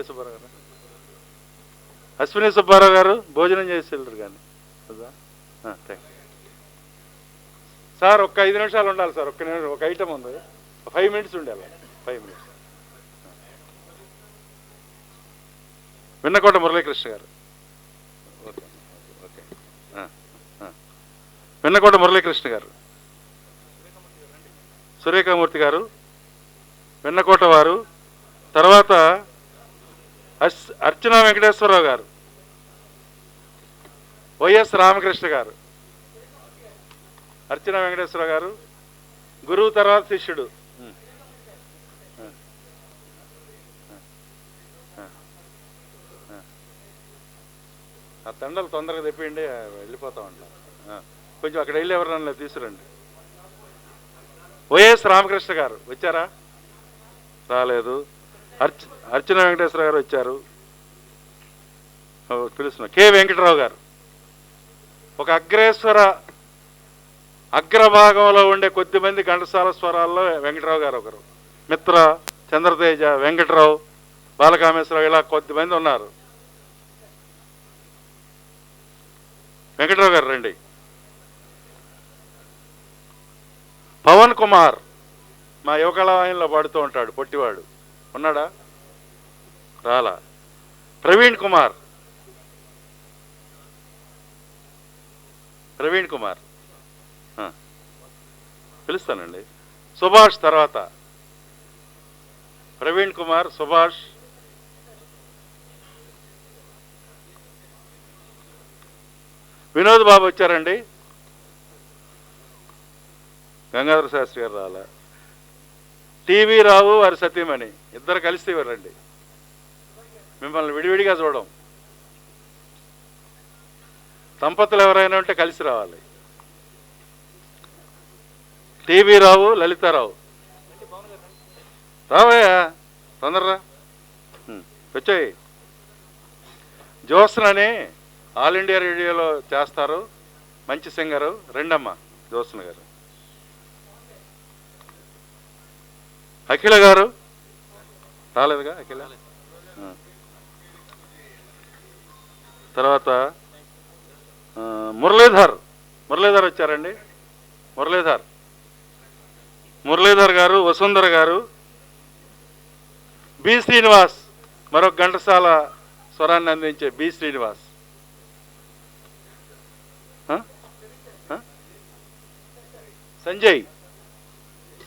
సుబ్బారావు గారు, అశ్విని సుబ్బారావు గారు భోజనం చేసి వెళ్ళరు కానీ సార్. ఒక్క 5 నిమిషాలు ఉండాలి సార్. ఒక ఐటమ్ ఉంది, 5 మినిట్స్ ఉండాలి. 5 మినిట్స్. వెన్నకోట మురళీకృష్ణ గారు. వెన్నకోట మురళీకృష్ణ గారు, సురేఖామూర్తి గారు, వెన్నకోట వారు. తర్వాత అర్చనా వెంకటేశ్వరరావు గారు, వైఎస్ రామకృష్ణ గారు. అర్చనా వెంకటేశ్వరరావు గారు గురువు తర్వాత శిష్యుడు. ఆ తండలు తొందరగా తెప్పియండి, వెళ్ళిపోతా ఉంటాం. కొంచెం అక్కడ వెళ్ళి ఎవరన్నా తీసుకురండి. వైఎస్ రామకృష్ణ గారు వచ్చారా? రాలేదు. అర్చన వెంకటేశ్వర గారు వచ్చారు, పిలుస్తున్నా. కె వెంకటరావు గారు. ఒక అగ్రభాగంలో ఉండే కొద్దిమంది ఘంటసాల స్వరాల్లో వెంకటరావు గారు ఒకరు. మిత్ర, చంద్రతేజ, వెంకటరావు, బాలకామేశ్వరరావు, ఇలా కొద్దిమంది ఉన్నారు. వెంకటరావు గారు రండి. పవన్ కుమార్ మా యువకళావాహినిలో పాడుతూ ఉంటాడు, పొట్టివాడు. ఉన్నాడా? రాలా. ప్రవీణ్ కుమార్ పిలుస్తానండి. సుభాష్ తర్వాత. ప్రవీణ్ కుమార్, సుభాష్. వినోద్ బాబు వచ్చారండి. గంగాధర శాస్త్రి గారు రాలా. టీవీ రావు వారి సతీమణి ఇద్దరు కలిసి రండి. మిమ్మల్ని విడివిడిగా చూడం. దంపతులు ఎవరైనా ఉంటే కలిసి రావాలి. టీవీ రావు, లలితారావు. రావయ్యా, తొందరరా, వచ్చాయి. జ్యోత్స్నని ఆల్ ఇండియా రేడియోలో చేస్తారు, మంచి సింగరు. రెండమ్మ జ్యోత్స్న గారు. అఖిల గారు రాలేదుగా? అఖిల. తర్వాత మురళీధర్ వచ్చారండి. మురళీధర్ గారు, వసుంధర గారు. బి శ్రీనివాస్, మరొక ఘంటసాల స్వరాన్ని అందించే బి శ్రీనివాస్.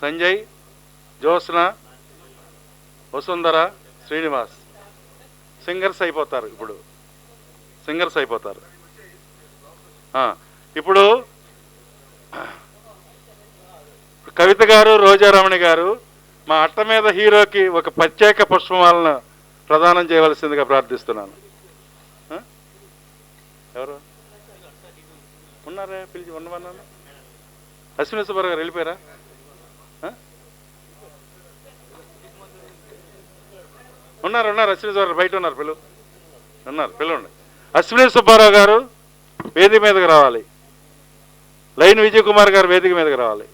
సంజయ్, జ్యోత్స్న, వసుంధర, శ్రీనివాస్ సింగర్స్ అయిపోతారు. ఇప్పుడు కవిత గారు, రోజారమణి గారు మా అట్ట మీద హీరోకి ఒక ప్రత్యేక పుష్పమాలను ప్రదానం చేయవలసిందిగా ప్రార్థిస్తున్నాను. ఎవరు ఉన్నారా? పిలిచి ఉండమన్నాను. అశ్విని సుబ్బారావు గారు వెళ్ళిపోయారా? ఉన్నారు. అశ్విని సుబ్బారావు బయట ఉన్నారు. పిలవండి. అశ్విని సుబ్బారావు గారు వేదిక మీదకి రావాలి. లైన్ విజయ్ కుమార్ గారు వేదిక మీదకి రావాలి.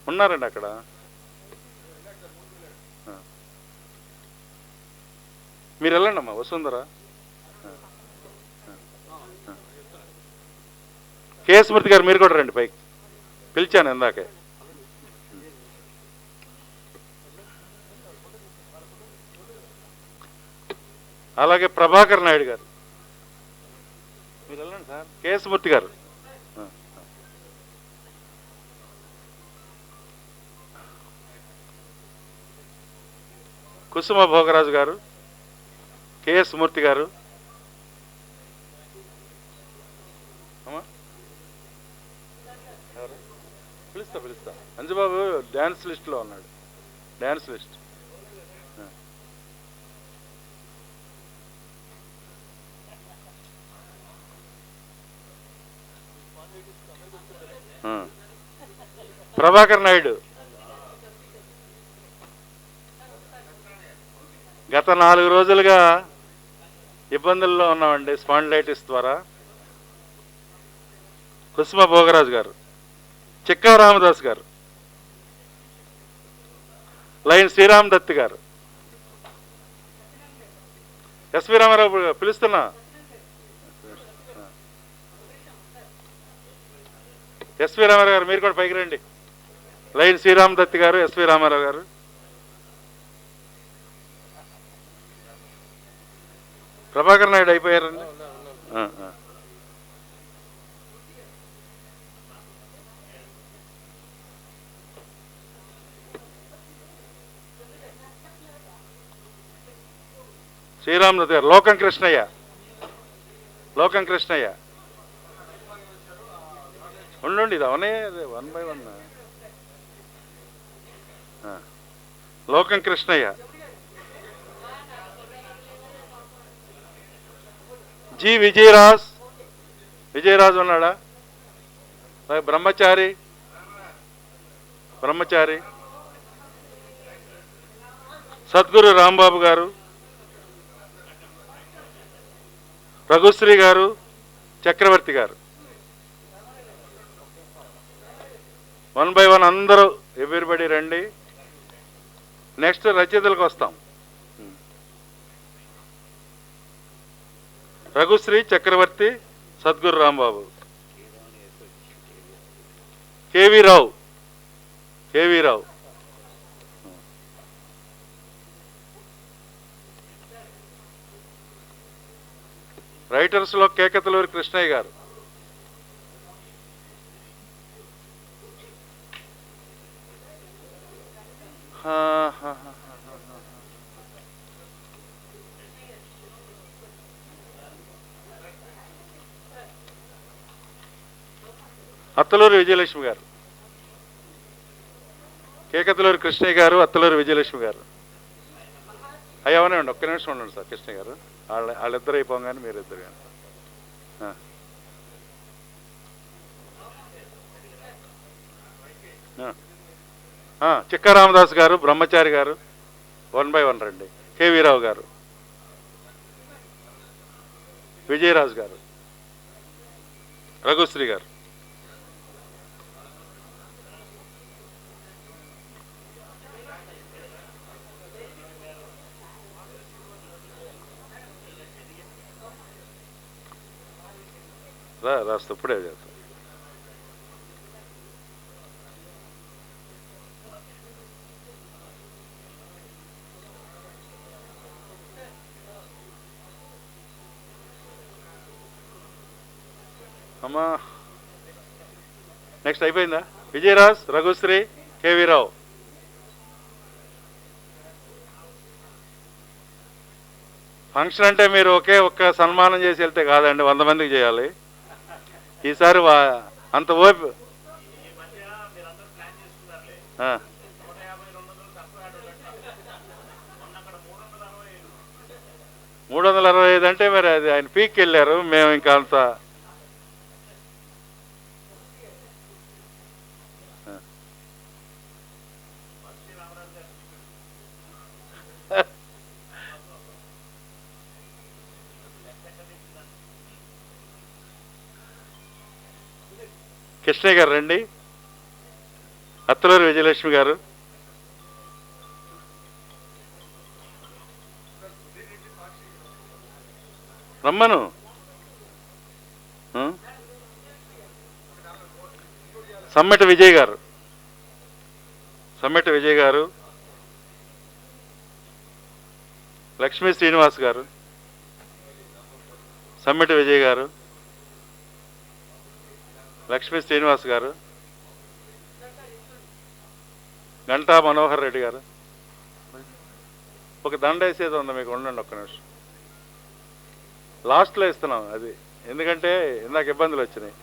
ఉన్నారండి అక్కడ. మీరు వెళ్ళండి అమ్మా. వసుంధర, కేశమూర్తి గారు మీరు కూడా రండి పైకి. పిలిచాను ఇందాకే. అలాగే ప్రభాకర్ నాయుడు గారు మీరు వెళ్ళండి సార్. కేశమూర్తి గారు కుసుమ భోగరాజు గారు, కెఎస్ మూర్తి గారు. పిలుస్తా అంజుబాబు డ్యాన్స్ లిస్ట్లో ఉన్నాడు. Dance list. ప్రభాకర్ నాయుడు. గత 4 రోజులుగా ఇబ్బందుల్లో ఉన్నామండి స్పాండిలైటిస్ ద్వారా. కుసుమ భోగరాజు గారు, చిక్కా రామదాస్ గారు, లైన్ శ్రీరామ్ దత్ గారు, ఎస్వి రామారావు పిలుస్తున్నా. ఎస్వి రామారావు గారు మీరు కూడా పైకి రండి. లైన్ శ్రీరామ్ దత్ గారు, ఎస్వి రామారావు గారు. ప్రభాకర్ నాయుడు అయిపోయారండి. శ్రీరామ్ దత్ గారు, లోకం కృష్ణయ్య. ఉండండి, ఇది అవనే 1 by 1. లోకం కృష్ణయ్య, జి విజయరాజ్ ఉన్నాడా? బ్రహ్మచారి సద్గురు రాంబాబు గారు, రఘుశ్రీ గారు, చక్రవర్తి గారు. 1 by 1 అందరూ ఎవ్రీబడి రండి. నెక్స్ట్ రచయితలకు వస్తాం. రఘుశ్రీ, చక్రవర్తి, సద్గురు రాంబాబు. కేవీ రావు. రైటర్స్లో కేకతలూరి కృష్ణయ్య గారు. అత్తలూరి విజయలక్ష్మి గారు. కేకతలూరి కృష్ణయ్య గారు, అత్తలూరి విజయలక్ష్మి గారు. అయ్యవనే ఉండి ఒక్క నిమిషం ఉండండి సార్. కృష్ణయ్య గారు వాళ్ళిద్దరు అయిపోగానే మీరు ఇద్దరు కానీ. చిక్కా రామదాస్ గారు, బ్రహ్మచారి గారు. 1 by 1 రండి. కేవీ రావు గారు, విజయరాజు గారు, రఘుశ్రీ గారు. రాస్తా ఇప్పుడే చేస్తా. అమ్మా నెక్స్ట్ అయిపోయిందా? విజయరాజ్, రఘుశ్రీ, కేవీ రావు. ఫంక్షన్ అంటే మీరు ఒక్క సన్మానం చేసి వెళ్తే కాదండి, 100 మందికి చేయాలి. ఈసారి అంత ఓపి 365 అంటే మరి అది ఆయన పీక్కి వెళ్ళారు. మేము ఇంకా అంత కృష్ణయ్య గారు రండి. అత్తలూరి విజయలక్ష్మి గారు. రమ్మను. సమ్మెట విజయ్ గారు, లక్ష్మీ శ్రీనివాస్ గారు, సమ్మెట విజయ్ గారు, లక్ష్మీ శ్రీనివాస్ గారు, గంటా మనోహర్ రెడ్డి గారు, ఒక దండ వేసేది ఉంది మీకు, ఉండండి ఒక్క నిమిషం. లాస్ట్లో ఇస్తున్నాం అది, ఎందుకంటే ఇందాక ఇబ్బందులు వచ్చినాయి.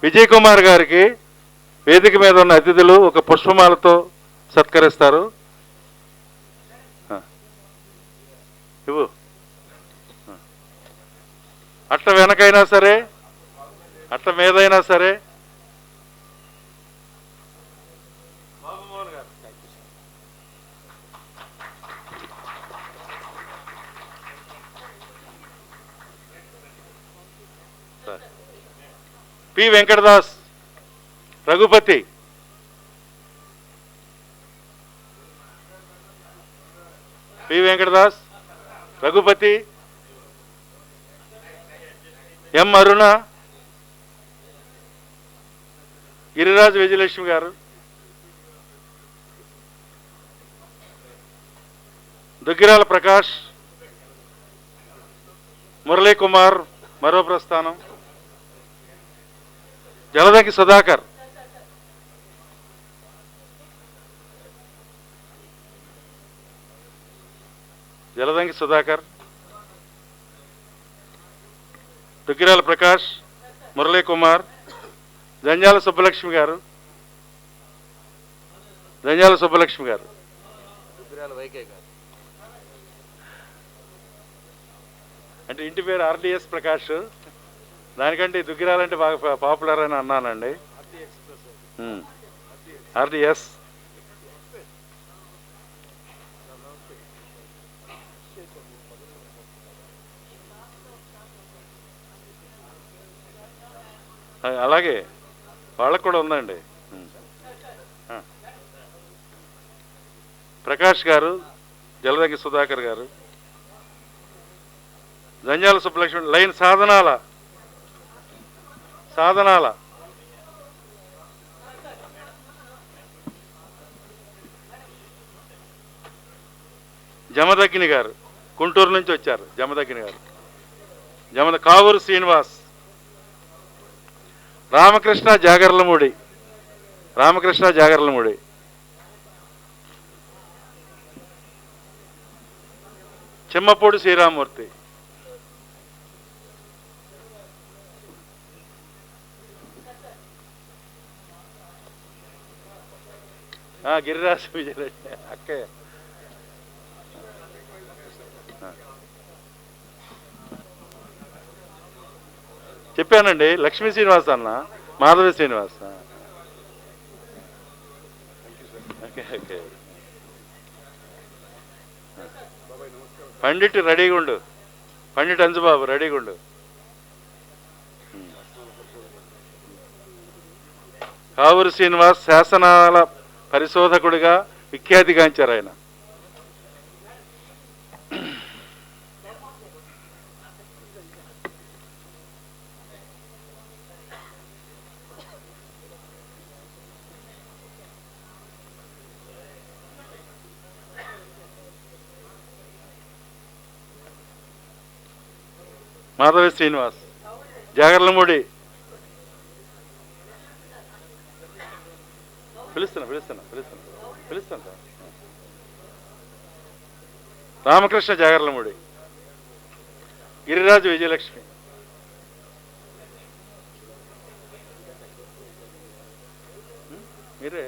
విజయ్ కుమార్ గారికి వేదిక మీద ఉన్న అతిథులు ఒక పుష్పమాలతో సత్కరిస్తారు. ఇవ్వు. అట్ట వెనకైనా సరే, అట్ట మీదైనా సరే. పి వెంకటదాస్, రఘుపతి, పి వెంకటదాస్, రఘుపతి, ఎం అరుణ, గిరిరాజు విజయలక్ష్మి గారు, దుగ్గిరాల ప్రకాష్, మురళీ కుమార్ మరో ప్రస్థానం, జలదంకి సుధాకర్, జలదంకి సుధాకర్, దుగ్గిరాల ప్రకాష్, మురళీ కుమార్, జంజాల సుబ్బలక్ష్మి గారు, జంజాల సుబ్బలక్ష్మి గారు, దుగ్గిరాల వైకే గారు, అంటే ఇంటి పేరు ఆర్డిఎస్ ప్రకాష్, దానికంటే దుగ్గిరాలంటే బాగా పాపులర్ అని అన్నానండి. ఆర్డిఎస్, అలాగే వాళ్ళకు కూడా ఉందండి. ప్రకాష్ గారు, జలదంకి సుధాకర్ గారు, జంజాల సుబ్బలక్ష్మి, లైన్ సాధనాల జమదగ్గిని గారు, గుంటూరు నుంచి వచ్చారు. జమదగ్గిని గారు, కావూరు శ్రీనివాస్, రామకృష్ణ జాగర్లమూడి, చెమ్మపూడి శ్రీరామూర్తి, గిరిరాజు విజయలక్ష్మి అక్కయ్య, చెప్పానండి. లక్ష్మీ శ్రీనివాస్ అన్న, మాధవి శ్రీనివాస్. Okay okay. పండిట్ రెడీగుండు, పండిట్ అంజుబాబు రెడీగుండు. కావూరు శ్రీనివాస్ శాసనాల పరిశోధకుడిగా విఖ్యాతిగాంచారు ఆయన. మాధవి శ్రీనివాస్, జాగర్లమూడి, పిలుస్తాను సార్. రామకృష్ణ జాగర్లమూడి, గిరిరాజు విజయలక్ష్మి, మీరే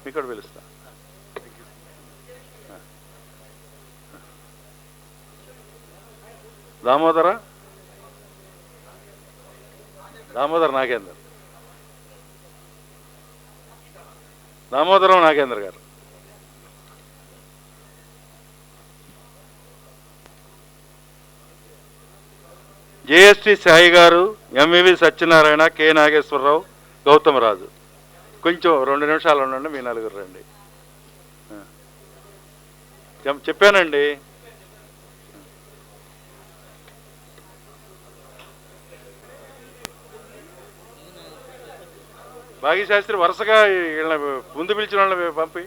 మీకు కూడా పిలుస్తా. దామోదరం నాగేందర్ గారు, జేఎస్టీ సాయి గారు, ఎంవివి సత్యనారాయణ, కె నాగేశ్వరరావు, గౌతమరాజు. కొంచెం 2 నిమిషాలు ఉండండి, మీ నలుగురు రండి. చెప్పానండి. భాగ్యశాస్త్రి వరుసగా ముందు పిలిచిన వాళ్ళని పంపి.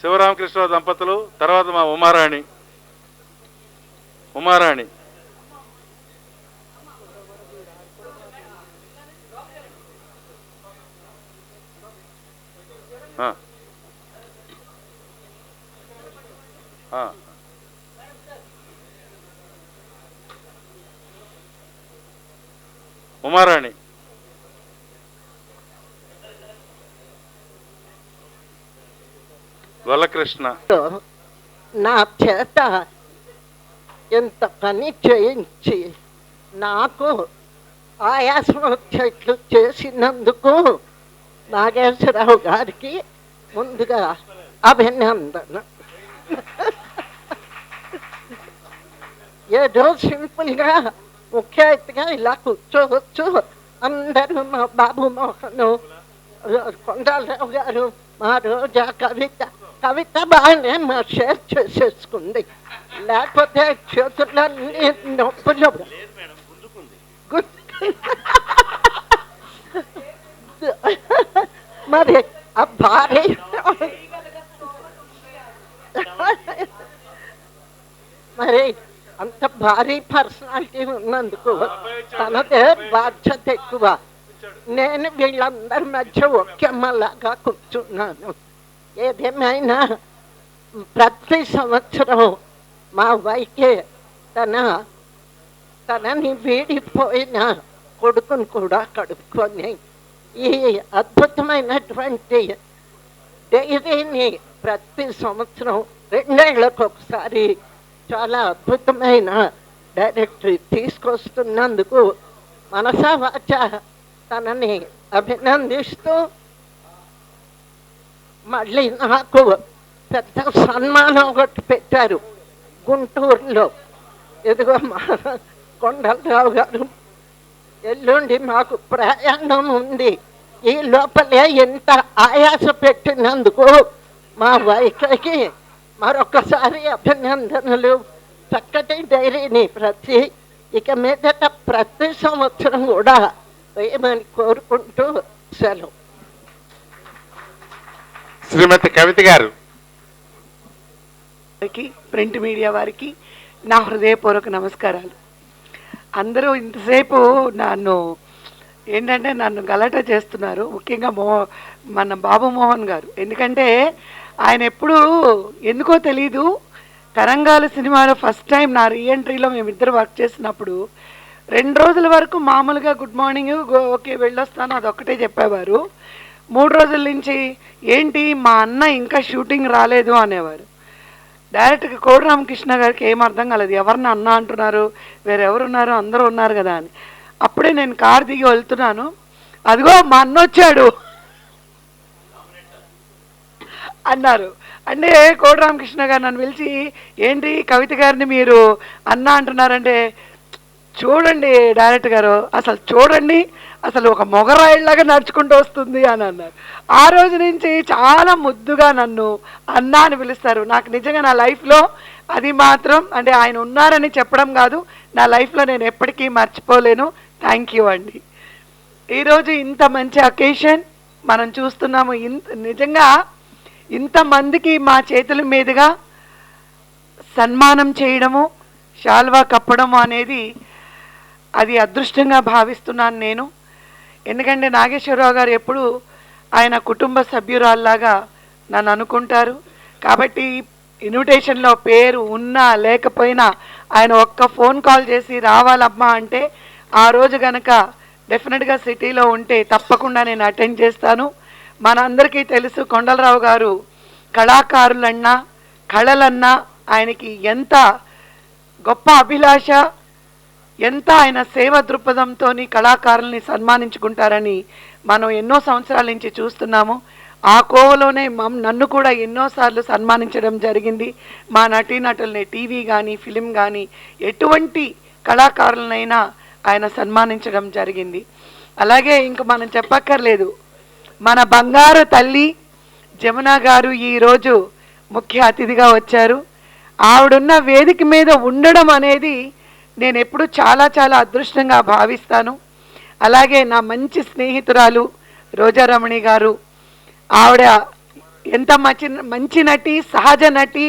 శివరామకృష్ణరావు దంపతులు, తర్వాత మా ఉమారాణి, ఆ. ఆ. ఉమారాణి. గొల్లకృష్ణ. నా చేత ఎంత పని చేయించి నాకు ఆయాసం వచ్చేట్లు చేసినందుకు నాగేశ్వరరావు గారికి ముందుగా అభినందన. ఏదో సింపుల్గా ముఖ్య అతిథిగా ఇలా కూర్చోవచ్చు. అందరూ మా బాబు మోహన్, కొండలరావు గారు, మా రోజా, కవిత బాగానే మా షేర్ చేసేసుకుంది. లేకపోతే చేతులన్నీ నొప్పులు. మరి ఆ భారీ మరి అంత భారీ పర్సనాలిటీ ఉన్నందుకు తనదే బాధ్యత ఎక్కువ. నేను వీళ్ళందరి మధ్య ఒక్కమ్మలాగా కూర్చున్నాను. ఏదేమైనా ప్రతి సంవత్సరం మా వైకే తనని వీడిపోయిన కొడుకును కూడా కడుక్కొని ఈ అద్భుతమైనటువంటి డైరీని ప్రతి సంవత్సరం 2 ఏళ్లకు ఒకసారి చాలా అద్భుతమైన డైరెక్టరీ తీసుకొస్తున్నందుకు మనసా వాచ తనని అభినందిస్తూ, మళ్ళీ నాకు పెద్ద సన్మానం ఒకటి పెట్టారు గుంటూరులో. ఎదుగో మా కొండలరావు గారు, ఎల్లుండి మాకు ప్రయాణం ఉంది, ఈ లోపలే ఎంత ఆయాస పెట్టినందుకు మా వైఖరికి మరొకసారి అభినందనలు. చక్కటి డైరీని ఇక మీదట ప్రతి సంవత్సరం కూడా వేయమని కోరుకుంటూ సెలవు. శ్రీమతి కవిత గారు. ప్రింట్ మీడియా వారికి నా హృదయపూర్వక నమస్కారాలు. అందరూ ఇంతసేపు నన్ను గలాట చేస్తున్నారు, ముఖ్యంగా మన బాబు మోహన్ గారు. ఎందుకంటే ఆయన ఎప్పుడు ఎందుకో తెలీదు, తరంగాలు సినిమాలో ఫస్ట్ టైం నా రీఎంట్రీలో మేమిద్దరు వర్క్ చేసినప్పుడు 2 రోజుల వరకు మామూలుగా గుడ్ మార్నింగ్, ఓకే వెళ్ళొస్తాను, అదొక్కటే చెప్పేవారు. 3 రోజుల నుంచి ఏంటి మా అన్న ఇంకా షూటింగ్ రాలేదు అనేవారు. డైరెక్ట్గా కోడి రామకృష్ణ గారికి ఏం అర్థం కాలేదు, ఎవరిని అన్న అంటున్నారు, వేరెవరున్నారు, అందరూ ఉన్నారు కదా అని. అప్పుడే నేను కారు దిగి వెళ్తున్నాను, అదిగో మా అన్న వచ్చాడు అన్నారు. అంటే కోడి రామకృష్ణ గారు నన్ను పిలిచి, ఏంటి కవిత గారిని మీరు అన్న అంటున్నారంటే, చూడండి డైరెక్టర్ గారు, అసలు చూడండి, అసలు ఒక మొగరాయిలాగా నడుచుకుంటూ వస్తుంది అని అన్నారు. ఆ రోజు నుంచి చాలా ముద్దుగా నన్ను అన్న అని పిలుస్తారు. నాకు నిజంగా నా లైఫ్లో అది మాత్రం, అంటే ఆయన ఉన్నారని చెప్పడం కాదు, నా లైఫ్లో నేను ఎప్పటికీ మర్చిపోలేను. థ్యాంక్ యూ అండి. ఈరోజు ఇంత మంచి అకేషన్ మనం చూస్తున్నాము. నిజంగా ఇంతమందికి మా చేతుల మీదుగా సన్మానం చేయడము, శాల్వా కప్పడము అనేది అది అదృష్టంగా భావిస్తున్నాను నేను. ఎందుకంటే నాగేశ్వరరావు గారు ఎప్పుడు ఆయన కుటుంబ సభ్యురాల్లాగా నన్ను అనుకుంటారు. కాబట్టి ఇన్విటేషన్లో పేరు ఉన్నా లేకపోయినా ఆయన ఒక్క ఫోన్ కాల్ చేసి రావాలమ్మా అంటే, ఆ రోజు కనుక డెఫినెట్గా సిటీలో ఉంటే తప్పకుండా నేను అటెండ్ చేస్తాను. మనందరికీ తెలుసు కొండలరావు గారు కళాకారులన్నా కళలన్నా ఆయనకి ఎంత గొప్ప అభిలాష, ఎంత ఆయన సేవ దృక్పథంతో కళాకారుల్ని సన్మానించుకుంటారని మనం ఎన్నో సంవత్సరాల నుంచి చూస్తున్నాము. ఆ కోవలోనే నన్ను కూడా ఎన్నోసార్లు సన్మానించడం జరిగింది. మా నటీనటుల్ని టీవీ కానీ ఫిలిం కానీ ఎటువంటి కళాకారులనైనా ఆయన సన్మానించడం జరిగింది. అలాగే ఇంక మనం చెప్పక్కర్లేదు, మన బంగారు తల్లి జమున గారు ఈరోజు ముఖ్య అతిథిగా వచ్చారు. ఆవిడున్న వేదిక మీద ఉండడం అనేది నేను ఎప్పుడు చాలా చాలా అదృష్టంగా భావిస్తాను. అలాగే నా మంచి స్నేహితురాలు రోజారమణి గారు, ఆవిడ ఎంత మంచి నటి, సహజ నటి,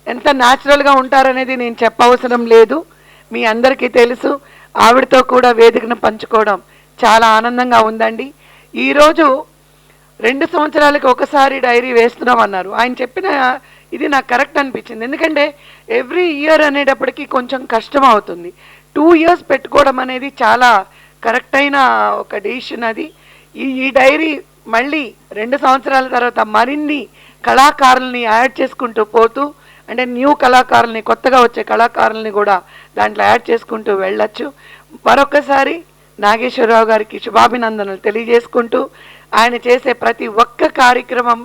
ఎంత న్యాచురల్గా ఉంటారనేది నేను చెప్పవసరం లేదు, మీ అందరికీ తెలుసు. ఆవిడతో కూడా వేదికను పంచుకోవడం చాలా ఆనందంగా ఉందండి. ఈరోజు 2 సంవత్సరాలకి ఒకసారి డైరీ వేస్తున్నాం అన్నారు. ఆయన చెప్పిన ఇది నాకు కరెక్ట్ అనిపించింది. ఎందుకంటే ఎవ్రీ ఇయర్ అనేటప్పటికి కొంచెం కష్టం అవుతుంది. 2 ఇయర్స్ పెట్టుకోవడం అనేది చాలా కరెక్ట్ అయిన ఒక డెసిషన్ అది. ఈ డైరీ మళ్ళీ 2 సంవత్సరాల తర్వాత మరిన్ని కళాకారుల్ని యాడ్ చేసుకుంటూ పోతూ, అంటే న్యూ కళాకారుల్ని, కొత్తగా వచ్చే కళాకారుల్ని కూడా దాంట్లో యాడ్ చేసుకుంటూ వెళ్ళొచ్చు. మరొకసారి నాగేశ్వరరావు గారికి శుభాభినందనలు తెలియజేసుకుంటూ, ఆయన చేసే ప్రతి ఒక్క కార్యక్రమం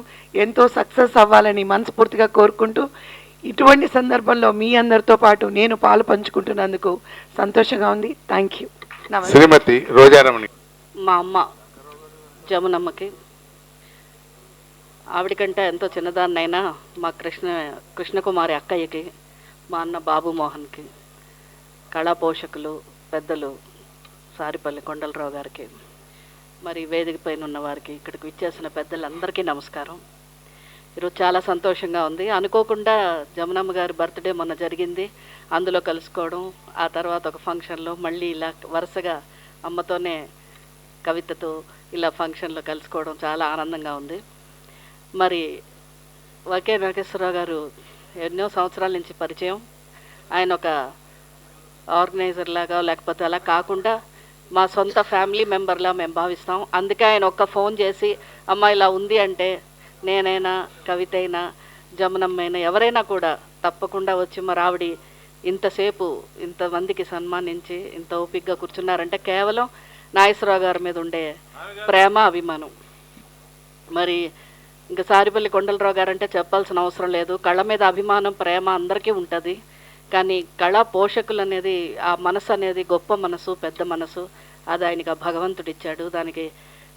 ఎంతో సక్సెస్ అవ్వాలని మనస్ఫూర్తిగా కోరుకుంటూ, ఇటువంటి సందర్భంలో మీ అందరితో పాటు నేను పాలు పంచుకుంటున్నందుకు సంతోషంగా ఉంది. Thank you. శ్రీమతి రోజారమణి. మా అమ్మ జమునమ్మకి, ఆవిడకంటే ఎంతో చిన్నదాన్నైనా మా కృష్ణకుమారి అక్కయ్యకి, మా అన్న బాబు మోహన్కి, కళా పోషకులు పెద్దలు సారిపల్లి కొండలరావు గారికి, మరి వేదిక పైన ఉన్న వారికి, ఇక్కడికి విచ్చేసిన పెద్దలందరికీ నమస్కారం. ఈరోజు చాలా సంతోషంగా ఉంది. అనుకోకుండా జమునమ్మ గారి బర్త్డే మొన్న జరిగింది, అందులో కలుసుకోవడం, ఆ తర్వాత ఒక ఫంక్షన్లో మళ్ళీ ఇలా వరుసగా అమ్మతోనే కవితతో ఇలా ఫంక్షన్లో కలుసుకోవడం చాలా ఆనందంగా ఉంది. మరి వైకే నాగేశ్వరరావు గారు ఎన్నో సంవత్సరాల నుంచి పరిచయం. ఆయన ఒక ఆర్గనైజర్ లాగా లేకపోతే అలా కాకుండా మా సొంత ఫ్యామిలీ మెంబర్లా మేము భావిస్తాం. అందుకే ఆయన ఒక్క ఫోన్ చేసి అమ్మ ఇలా ఉంది అంటే నేనైనా కవిత అయినా జమునమ్మైనా ఎవరైనా కూడా తప్పకుండా వచ్చి మరి ఆవిడ ఇంతసేపు ఇంతమందికి సన్మానించి ఇంత ఓపికగా కూర్చున్నారంటే కేవలం నాగేశ్వరరావు గారి మీద ఉండే ప్రేమ అభిమానం. మరి ఇంకా సారిపల్లి కొండలరావు గారు అంటే చెప్పాల్సిన అవసరం లేదు. కళ మీద అభిమానం ప్రేమ అందరికీ ఉంటుంది. కానీ కళా పోషకులు అనేది, ఆ మనసు అనేది గొప్ప మనసు, పెద్ద మనసు. అది ఆయనకి ఆ భగవంతుడు ఇచ్చాడు. దానికి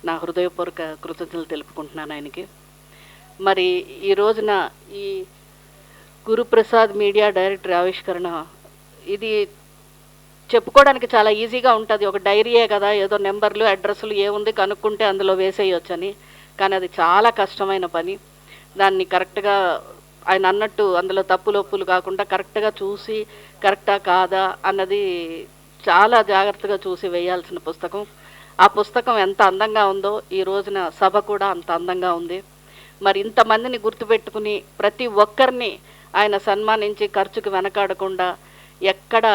నా హృదయపూర్వక కృతజ్ఞతలు తెలుపుకుంటున్నాను ఆయనకి. మరి ఈ రోజున ఈ గురుప్రసాద్ మీడియా డైరెక్టర్ ఆవిష్కరణ, ఇది చెప్పుకోవడానికి చాలా ఈజీగా ఉంటుంది. ఒక డైరీయే కదా, ఏదో నెంబర్లు అడ్రస్లు ఏముంది కనుక్కుంటే అందులో వేసేయొచ్చని. కానీ అది చాలా కష్టమైన పని. దాన్ని కరెక్ట్గా ఆయన అన్నట్టు అందులో తప్పులు ఒప్పులు కాకుండా కరెక్ట్గా చూసి కరెక్టా కాదా అన్నది చాలా జాగ్రత్తగా చూసి వేయాల్సిన పుస్తకం. ఆ పుస్తకం ఎంత అందంగా ఉందో ఈ రోజున సభ కూడా అంత అందంగా ఉంది. మరి ఇంతమందిని గుర్తుపెట్టుకుని ప్రతి ఒక్కరిని ఆయన సన్మానించి ఖర్చుకు వెనకాడకుండా, ఎక్కడ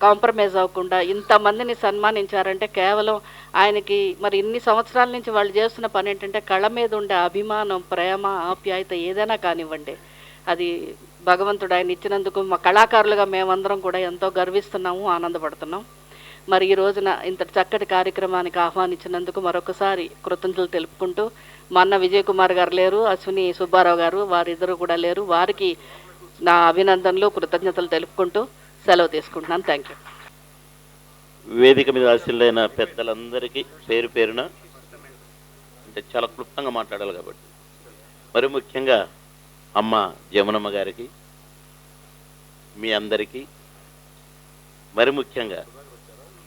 కాంప్రమైజ్ అవ్వకుండా ఇంతమందిని సన్మానించారంటే కేవలం ఆయనకి మరి ఇన్ని సంవత్సరాల నుంచి వాళ్ళు చేస్తున్న పని ఏంటంటే కళ మీద ఉండే అభిమానం, ప్రేమ, ఆప్యాయత ఏదైనా కానివ్వండి, అది భగవంతుడు ఆయన ఇచ్చినందుకు మా కళాకారులుగా మేమందరం కూడా ఎంతో గర్విస్తున్నాము, ఆనందపడుతున్నాం. మరి ఈ రోజున ఇంత చక్కటి కార్యక్రమానికి ఆహ్వానించినందుకు మరొకసారి కృతజ్ఞతలు తెలుపుకుంటూ, మా అన్న విజయ్ కుమార్ గారు లేరు, అశ్విని సుబ్బారావు గారు వారిద్దరూ కూడా లేరు, వారికి నా అభినందనలు కృతజ్ఞతలు తెలుపుకుంటూ సెలవు తీసుకుంటున్నాను. Thank you. వేదిక మీద ఆశీలైన పెద్దలందరికీ పేరు పేరున, అంటే చాలా క్లుప్తంగా మాట్లాడాలి కాబట్టి, మరి ముఖ్యంగా అమ్మ జమునమ్మ గారికి, మీ అందరికీ, మరి ముఖ్యంగా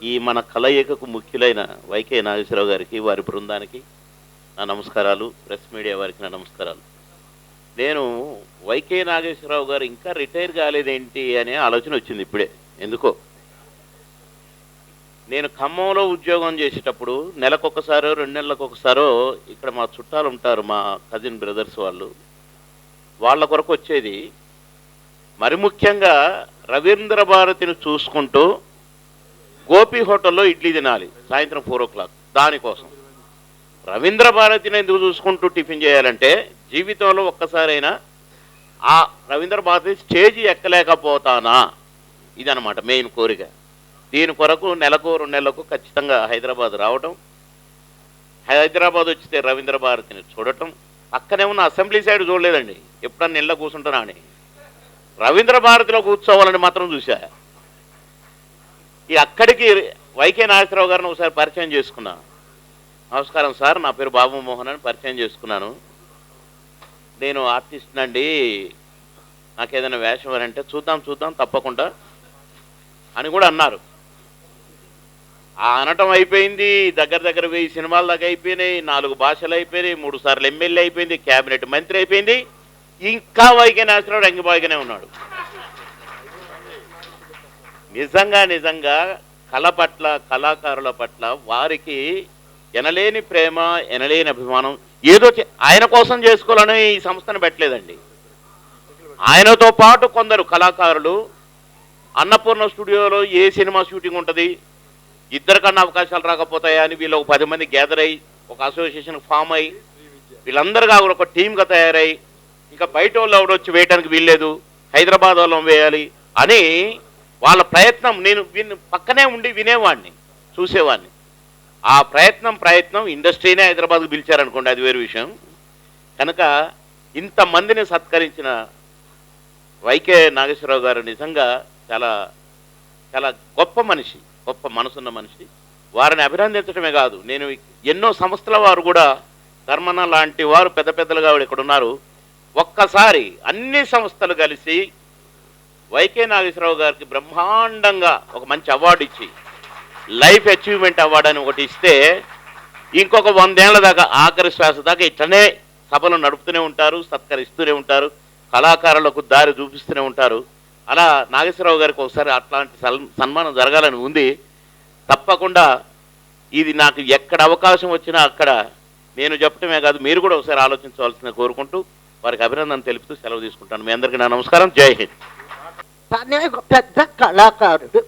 ఈ మన కలయికకు ముఖ్యులైన వైకే నాగేశ్వరరావు గారికి, వారి బృందానికి నా నమస్కారాలు. ప్రెస్ మీడియా వారికి నా నమస్కారాలు. నేను వైకే నాగేశ్వరరావు గారు ఇంకా రిటైర్ కాలేదేంటి అనే ఆలోచన వచ్చింది ఇప్పుడే. ఎందుకో, నేను ఖమ్మంలో ఉద్యోగం చేసేటప్పుడు నెలకొకసారో 2 నెలలకు ఒకసారో ఇక్కడ మా చుట్టాలు ఉంటారు, మా కజిన్ బ్రదర్స్ వాళ్ళు, వాళ్ళ కొరకు వచ్చేది. మరి ముఖ్యంగా రవీంద్ర భారతిని చూసుకుంటూ గోపి హోటల్లో ఇడ్లీ తినాలి సాయంత్రం 4 o'clock. దానికోసం రవీంద్ర భారతిని ఎందుకు చూసుకుంటూ టిఫిన్ చేయాలంటే, జీవితంలో ఒక్కసారైనా ఆ రవీంద్ర భారతి స్టేజీ ఎక్కలేకపోతానా, ఇదనమాట మెయిన్ కోరిక. దీని కొరకు నెలకు 2 నెలలకు ఖచ్చితంగా హైదరాబాద్ రావటం, హైదరాబాద్ వచ్చితే రవీంద్ర భారతిని చూడటం. పక్కనే ఉన్న అసెంబ్లీ సైడ్ చూడలేదండి, ఎప్పుడన్నా ఇళ్ళ కూర్చుంటున్నా అని, రవీంద్ర భారతిలో కూర్చోవాలని మాత్రం చూశా. ఈ అక్కడికి వైకే నాగేశ్వరరావు గారిని ఒకసారి పరిచయం చేసుకున్నా. నమస్కారం సార్, నా పేరు బాబు మోహన్ అని పరిచయం చేసుకున్నాను. నేను ఆర్టిస్ట్ నండి, నాకేదైనా వేషం అని అంటే చూద్దాం తప్పకుండా అని కూడా అన్నారు. ఆ అనటం అయిపోయింది, దగ్గర 1000 సినిమాల దాకా అయిపోయినాయి, 4 భాషలు అయిపోయినాయి, 3 సార్లు ఎమ్మెల్యే అయిపోయింది, క్యాబినెట్ మంత్రి అయిపోయింది. ఇంకా వైకే నాగేశ్వరరావు రంగిబాయిగానే ఉన్నాడు. నిజంగా కళ పట్ల, కళాకారుల పట్ల వారికి ఎనలేని ప్రేమ, ఎనలేని అభిమానం. ఏదో ఆయన కోసం చేసుకోవాలని ఈ సంస్థను పెట్టలేదండి. ఆయనతో పాటు కొందరు కళాకారులు అన్నపూర్ణ స్టూడియోలో ఏ సినిమా షూటింగ్ ఉంటుంది, ఇద్దరికన్నా అవకాశాలు రాకపోతాయా అని వీళ్ళు ఒక 10 మంది గ్యాదర్ అయ్యి ఒక అసోసియేషన్ ఫామ్ అయ్యి వీళ్ళందరిగా కూడా ఒక టీమ్గా తయారై ఇంకా బయట వాళ్ళు ఎవడొచ్చి వేయడానికి వీల్లేదు, హైదరాబాద్ వాళ్ళం వేయాలి అని వాళ్ళ ప్రయత్నం నేను పక్కనే ఉండి వినేవాడిని, చూసేవాడిని. ఆ ప్రయత్నం ఇండస్ట్రీనే హైదరాబాద్కు పిలిచారనుకోండి, అది వేరు విషయం. కనుక ఇంతమందిని సత్కరించిన వైకే నాగేశ్వరరావు గారు నిజంగా చాలా చాలా గొప్ప మనిషి, గొప్ప మనసున్న మనిషి. వారిని అభినందించడమే కాదు, నేను ఎన్నో సంస్థల వారు కూడా ధర్మన్న లాంటి వారు పెద్ద పెద్దలుగా ఇక్కడ ఉన్నారు. ఒక్కసారి అన్ని సంస్థలు కలిసి వైకే నాగేశ్వరరావు గారికి బ్రహ్మాండంగా ఒక మంచి అవార్డు ఇచ్చి లైఫ్ అచీవ్మెంట్ అవార్డు అని ఒకటి ఇస్తే ఇంకొక 100 ఏళ్ల దాకా ఆఖరి శ్వాస దాకా ఇట్లనే సభలు నడుపుతూనే ఉంటారు, సత్కరిస్తూనే ఉంటారు, కళాకారులకు దారి చూపిస్తూనే ఉంటారు. అలా నాగేశ్వరరావు గారికి ఒకసారి అట్లాంటి సన్మానం జరగాలని ఉంది. తప్పకుండా ఇది నాకు ఎక్కడ అవకాశం వచ్చినా అక్కడ నేను చెప్పటమే కాదు, మీరు కూడా ఒకసారి ఆలోచించవలసిన కోరుకుంటూ వారికి అభినందన తెలుపుతూ సెలవు తీసుకుంటాను. మీ అందరికీ నా నమస్కారం. జై హింద్. తనే ఒక పెద్ద కళాకారుడు.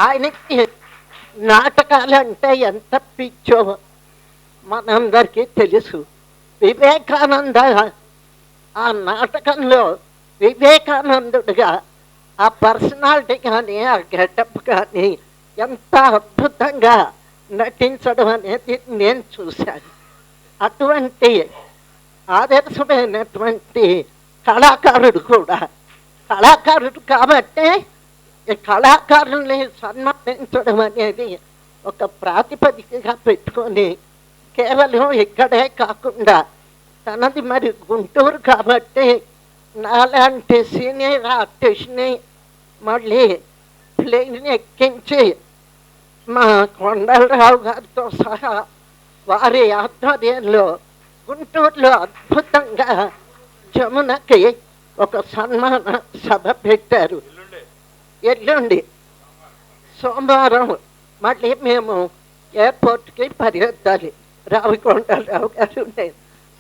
ఆయనకి నాటకాలంటే ఎంత పిచ్చో మనందరికీ తెలుసు. వివేకానంద ఆ నాటకంలో వివేకానందుడిగా ఆ పర్సనాలిటీ కానీ ఆ గెటప్ కానీ ఎంత అద్భుతంగా నటించడం అనేది నేను చూశాను. అటువంటి ఆదర్శమైనటువంటి కళాకారుడు కూడా కళాకారుడు కాబట్టి ఈ కళాకారుల్ని సన్మానించడం అనేది ఒక ప్రాతిపదికగా పెట్టుకొని కేవలం ఇక్కడే కాకుండా తనది మరి గుంటూరు కాబట్టి నాలాంటి సీనియర్ ఆర్టిస్ట్ని మళ్ళీ ప్లేన్ ఎక్కించి మా కొండలరావు గారితో సహా వారి ఆధ్వర్యంలో గుంటూరులో అద్భుతంగా జమునకి ఒక సన్మాన సభ పెట్టారు. ఎల్లుండి సోమవారం మళ్ళీ మేము ఎయిర్పోర్ట్కి పరిగెత్తాలి. రావికొండలరావు గారు నేను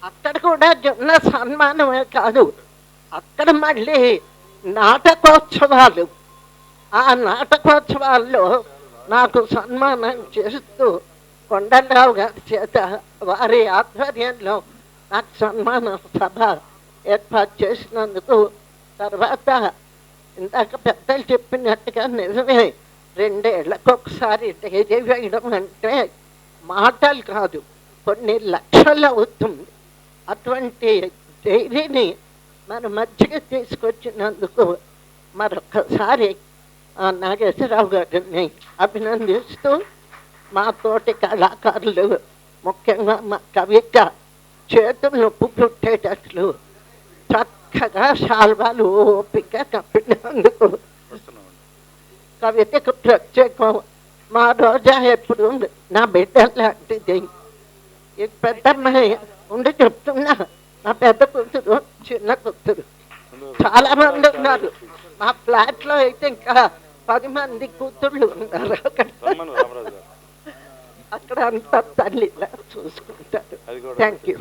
అక్కడ కూడా జమున సన్మానమే కాదు, అక్కడ మళ్ళీ నాటకోత్సవాలు. ఆ నాటకోత్సవాల్లో నాకు సన్మానం చేస్తూ కొండలరావు గారి చేత వారి ఆధ్వర్యంలో నాకు సన్మాన సభ ఏర్పాటు చేసినందుకు తర్వాత ఇందాక పెద్దలు చెప్పినట్టుగా నిజమే 2 ఏళ్లకు ఒకసారి డైరీ వేయడం అంటే మాటలు కాదు, కొన్ని లక్షలు అవుతుంది. అటువంటి డైరీని మన మధ్యకి తీసుకొచ్చినందుకు మరొకసారి నాగేశ్వరరావు గారిని అభినందిస్తూ మా తోటి కళాకారులు ముఖ్యంగా మా కవిత చేతులు నొప్పు పుట్టేటట్లు చక్కగా శాల్వాలు ఓపిక కప్పినందుకు కవితకు ప్రత్యేకం. మా రోజా ఎప్పుడు నా బిడ్డ లాంటిది. ఈ పెద్దమ్మాయి ఉండి చెప్తున్నా, నా పెద్ద కూతురు చిన్న కూతురు చాలా మంది ఉన్నారు. మా ఫ్లాట్లో అయితే ఇంకా 10 మంది కూతుళ్ళు ఉన్నారు. అక్కడ అంతా తల్లిలా చూసుకుంటారు. Thank you.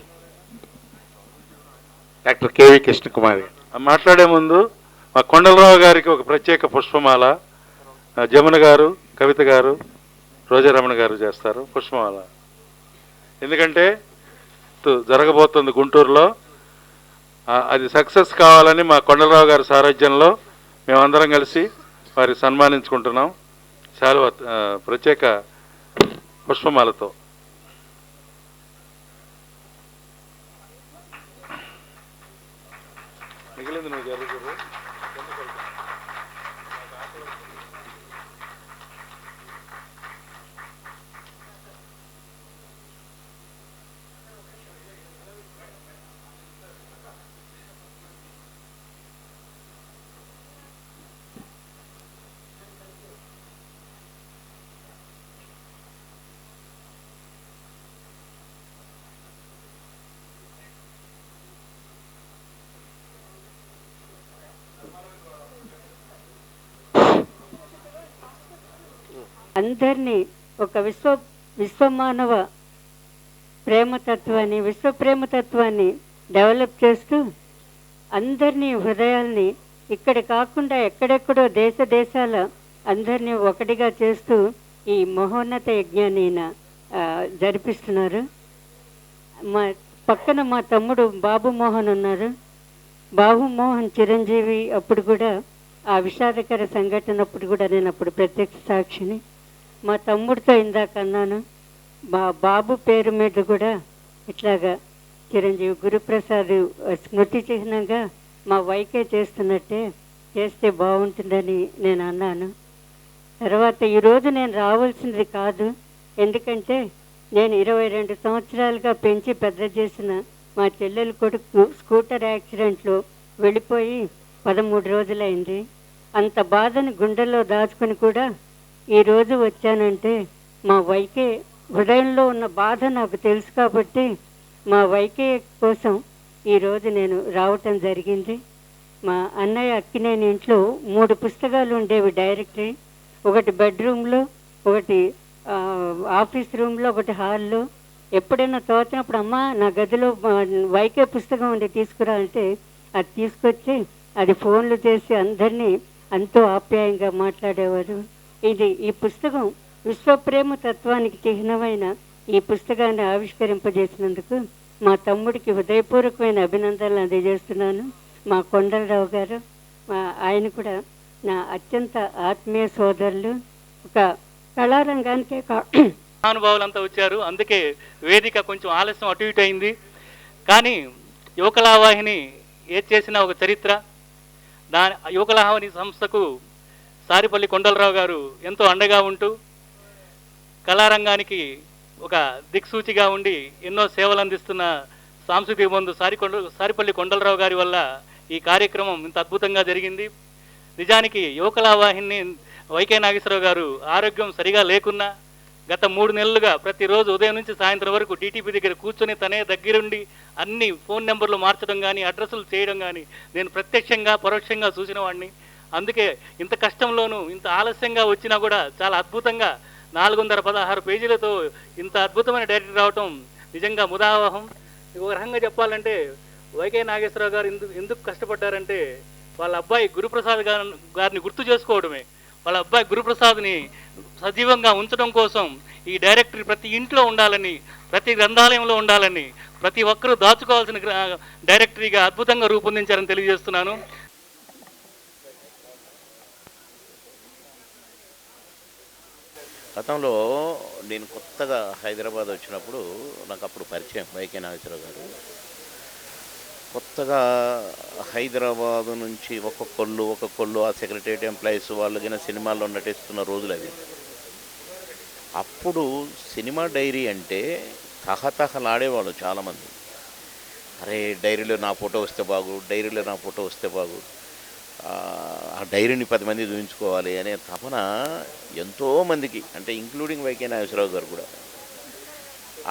Doctor K V Krishnakumari మాట్లాడే ముందు మా కొండలరావు గారికి ఒక ప్రత్యేక పుష్పమాల జమున గారు, కవిత గారు, రోజారమణ గారు చేస్తారు పుష్పమాల. ఎందుకంటే జరగబోతుంది గుంటూరులో, అది సక్సెస్ కావాలని మా కొండలరావు గారి సారథ్యంలో మేమందరం కలిసి వారికి సన్మానించుకుంటున్నాం. చాలా ప్రత్యేక పుష్పమాలతో. మిగిలింది నువ్వు జరుగుతుంది. అందరినీ ఒక విశ్వమానవ ప్రేమతత్వాన్ని, విశ్వ ప్రేమతత్వాన్ని డెవలప్ చేస్తూ అందరినీ హృదయాల్ని ఇక్కడ కాకుండా ఎక్కడెక్కడో దేశ దేశాల అందరినీ ఒకటిగా చేస్తూ ఈ మహోన్నత యజ్ఞాన్ని ఈయన, జరిపిస్తున్నారు. మా పక్కన మా తమ్ముడు బాబు మోహన్ ఉన్నారు. బాబు మోహన్ చిరంజీవి అప్పుడు కూడా ఆ విషాదకర సంఘటన అప్పుడు కూడా నేను అప్పుడు ప్రత్యక్ష సాక్షిని. మా తమ్ముడితో ఇందాక అన్నాను, మా బాబు పేరు మీద కూడా ఇట్లాగా చిరంజీవి గురుప్రసాద్ స్మృతి చిహ్నంగా మా వైకే చేస్తున్నట్టే చేస్తే బాగుంటుందని నేను అన్నాను. తర్వాత ఈరోజు నేను రావాల్సింది కాదు, ఎందుకంటే నేను 22 సంవత్సరాలుగా పెంచి పెద్ద చేసిన మా చెల్లెలు కొడుకు స్కూటర్ యాక్సిడెంట్లో వెళ్ళిపోయి 13 రోజులైంది. అంత బాధను గుండెల్లో దాచుకొని కూడా ఈరోజు వచ్చానంటే మా వైకే హృదయంలో ఉన్న బాధ నాకు తెలుసు కాబట్టి మా వైకే కోసం ఈరోజు నేను రావటం జరిగింది. మా అన్నయ్య అక్కినేని ఇంట్లో 3 పుస్తకాలు ఉండేవి డైరెక్టరీ, ఒకటి బెడ్రూమ్లో, ఒకటి ఆఫీస్ రూమ్లో, ఒకటి హాల్లో. ఎప్పుడైనా తోచినప్పుడు అమ్మ నా గదిలో వైకే పుస్తకం ఉండి తీసుకురా అంటే అది తీసుకొచ్చి అది ఫోన్లు చేసి అందరినీ ఎంతో ఆప్యాయంగా మాట్లాడేవారు. ఈ పుస్తకం విశ్వప్రేమ తత్వానికి చిహ్నమైన ఈ పుస్తకాన్ని ఆవిష్కరింపజేసినందుకు మా తమ్ముడికి హృదయపూర్వకమైన అభినందనలు అందజేస్తున్నాను. మా కొండలరావు గారు, ఆయన కూడా నా అత్యంత ఆత్మీయ సోదరులు. ఒక కళారంగానికే మహానుభావులంతా వచ్చారు, అందుకే వేదిక కొంచెం ఆలస్యం అటు ఇటు అయింది. కానీ యువకళావాహిని ఏది చేసిన ఒక చరిత్ర. దాని యువకళావాహిని సంస్థకు సారిపల్లి కొండలరావు గారు ఎంతో అండగా ఉంటూ కళారంగానికి ఒక దిక్సూచిగా ఉండి ఎన్నో సేవలు అందిస్తున్న సాంస్కృతిక బంధు సారిపల్లి కొండలరావు గారి వల్ల ఈ కార్యక్రమం ఇంత అద్భుతంగా జరిగింది. నిజానికి యువకళావాహిని వైకే నాగేశ్వరరావు గారు ఆరోగ్యం సరిగా లేకున్నా గత 3 నెలలుగా ప్రతిరోజు ఉదయం నుంచి సాయంత్రం వరకు టీటీపీ దగ్గర కూర్చొని తనే దగ్గరుండి అన్ని ఫోన్ నెంబర్లు మార్చడం కానీ అడ్రస్లు చేయడం కానీ నేను ప్రత్యక్షంగా పరోక్షంగా చూసిన వాడిని. అందుకే ఇంత కష్టంలోనూ ఇంత ఆలస్యంగా వచ్చినా కూడా చాలా అద్భుతంగా 416 పేజీలతో ఇంత అద్భుతమైన డైరెక్టర్ రావటం నిజంగా ముదావహం. ఒక రకంగా చెప్పాలంటే వైకే నాగేశ్వరరావు గారు ఎందుకు కష్టపడ్డారంటే వాళ్ళ అబ్బాయి గురుప్రసాద్ గారిని గుర్తు చేసుకోవడమే. వాళ్ళ అబ్బాయి గురుప్రసాద్ని సజీవంగా ఉంచడం కోసం ఈ డైరెక్టరీ ప్రతి ఇంట్లో ఉండాలని, ప్రతి గ్రంథాలయంలో ఉండాలని, ప్రతి ఒక్కరూ దాచుకోవాల్సిన డైరెక్టరీగా అద్భుతంగా రూపొందించారని తెలియజేస్తున్నాను. గతంలో నేను కొత్తగా హైదరాబాద్ వచ్చినప్పుడు నాకు అప్పుడు పరిచయం వైకే నాగేశ్వరరావు గారు. కొత్తగా హైదరాబాదు నుంచి ఒక్కొక్కళ్ళు ఆ సెక్రటేరియట్ ఎంప్లాయీస్ వాళ్ళకి సినిమాల్లో నటిస్తున్న రోజులు అవి. అప్పుడు సినిమా డైరీ అంటే తహతహలాడేవాళ్ళు చాలామంది. అరే డైరీలో నా ఫోటో వస్తే బాగు, ఆ డైరీని 10 మంది చూపించుకోవాలి అనే తపన ఎంతోమందికి, అంటే ఇంక్లూడింగ్ వైకే నాగేశ్వరరావు గారు కూడా.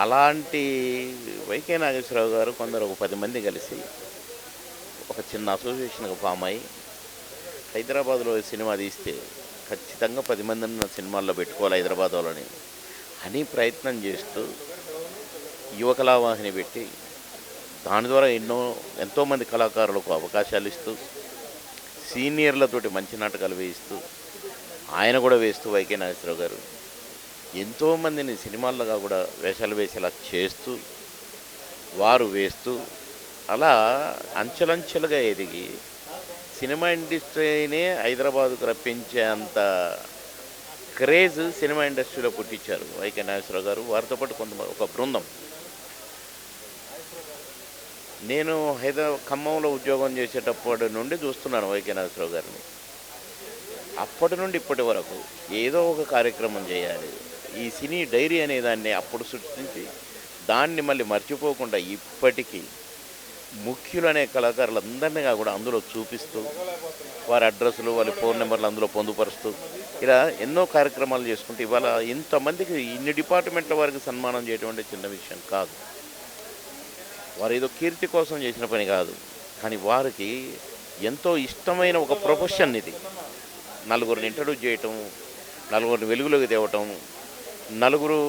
అలాంటి వైకే నాగేశ్వరరావు గారు కొందరు ఒక 10 మంది కలిసి ఒక చిన్న అసోసియేషన్గా ఫామ్ అయ్యి హైదరాబాద్లో సినిమా తీస్తే ఖచ్చితంగా 10 మందిని సినిమాల్లో పెట్టుకోవాలి హైదరాబాద్లోని అని ప్రయత్నం చేస్తూ యువకళావాహిని పెట్టి దాని ద్వారా ఎంతోమంది కళాకారులకు అవకాశాలు ఇస్తూ సీనియర్లతోటి మంచి నాటకాలు వేయిస్తూ ఆయన కూడా వేస్తూ వైకే నాగేశ్వరరావు గారు ఎంతోమందిని సినిమాల్లోగా కూడా వేషాలు వేసేలా చేస్తూ వారు వేస్తూ అలా అంచెలంచెలుగా ఎదిగి సినిమా ఇండస్ట్రీనే హైదరాబాద్కు రప్పించే అంత క్రేజ్ సినిమా ఇండస్ట్రీలో పుట్టించారు వైకే నాగేశ్వరరావు గారు. వారితో పాటు ఒక బృందం. నేను ఖమ్మంలో ఉద్యోగం చేసేటప్పటి నుండి చూస్తున్నాను వైకే నాగేశ్వరరావు గారిని. అప్పటి నుండి ఇప్పటి వరకు ఏదో ఒక కార్యక్రమం చేయాలి, ఈ సినీ డైరీ అనే దాన్ని అప్పుడు సృష్టించి దాన్ని మళ్ళీ మర్చిపోకుండా ఇప్పటికీ ముఖ్యులనే కళాకారులందరినీ కూడా అందులో చూపిస్తూ వారి అడ్రస్లు వాళ్ళ ఫోన్ నెంబర్లు అందులో పొందుపరుస్తూ ఇలా ఎన్నో కార్యక్రమాలు చేసుకుంటూ ఇవాళ ఇంతమందికి ఇన్ని డిపార్ట్మెంట్ల వారికి సన్మానం చేయడం అంటే చిన్న విషయం కాదు. వారు ఏదో కీర్తి కోసం చేసిన పని కాదు, కానీ వారికి ఎంతో ఇష్టమైన ఒక ప్రొఫెషన్ ఇది. నలుగురిని ఇంట్రడ్యూస్ చేయటం, నలుగురిని వెలుగులోకి తేవటం, నలుగురు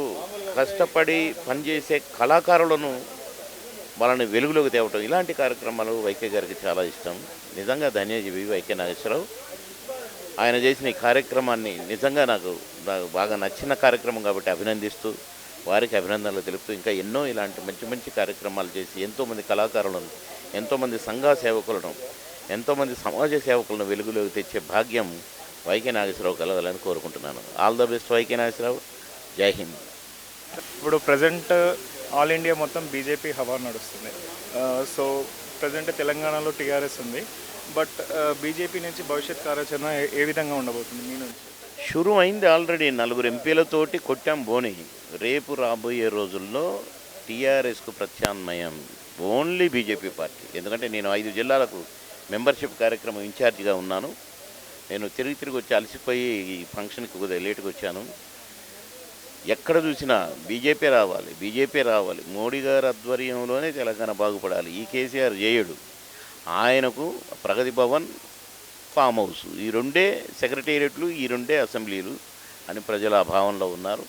కష్టపడి పనిచేసే కళాకారులను వాళ్ళని వెలుగులోకి తేవటం, ఇలాంటి కార్యక్రమాలు వైకే గారికి చాలా ఇష్టం. నిజంగా ధన్యజీవి వైకే నాగేశ్వరరావు. ఆయన చేసిన ఈ కార్యక్రమాన్ని నిజంగా నాకు బాగా నచ్చిన కార్యక్రమం కాబట్టి అభినందిస్తూ, వారికి అభినందనలు తెలుపుతూ, ఇంకా ఎన్నో ఇలాంటి మంచి మంచి కార్యక్రమాలు చేసి ఎంతోమంది కళాకారులను, ఎంతోమంది సంఘ సేవకులను, ఎంతోమంది సమాజ సేవకులను వెలుగులోకి తెచ్చే భాగ్యం వైకే నాగేశ్వరరావు కలగాలని కోరుకుంటున్నాను. All the best Y K Nageswararao. జై హింద్. ఇప్పుడు ప్రజెంట్ ఆల్ ఇండియా మొత్తం బీజేపీ హవా నడుస్తుంది. సో ప్రజెంట్ తెలంగాణలో టీఆర్ఎస్ ఉంది. బట్ బీజేపీ నుంచి భవిష్యత్ కార్యాచరణ ఏ విధంగా ఉండబోతుంది మీ నుంచి? షురు అయింది ఆల్రెడీ. 4 ఎంపీలతోటి కొట్టాం బోని. రేపు రాబోయే రోజుల్లో టీఆర్ఎస్కు ప్రత్యామ్నాయం ఓన్లీ బీజేపీ పార్టీ. ఎందుకంటే నేను 5 జిల్లాలకు మెంబర్షిప్ కార్యక్రమం ఇన్ఛార్జిగా ఉన్నాను. నేను తిరిగి వచ్చి అలసిపోయి ఈ ఫంక్షన్కి కొద్దిగా లేటుగా వచ్చాను. ఎక్కడ చూసినా బీజేపీ రావాలి, బీజేపీ రావాలి, మోడీ గారి ఆధ్వర్యంలోనే తెలంగాణ బాగుపడాలి. ఈ కేసీఆర్ చేయడు. ఆయనకు ప్రగతి భవన్, ఫామ్ హౌస్, ఈ 2 సెక్రటేరియట్లు, ఈ 2 అసెంబ్లీలు అని ప్రజలు ఆ భావనలో ఉన్నారు.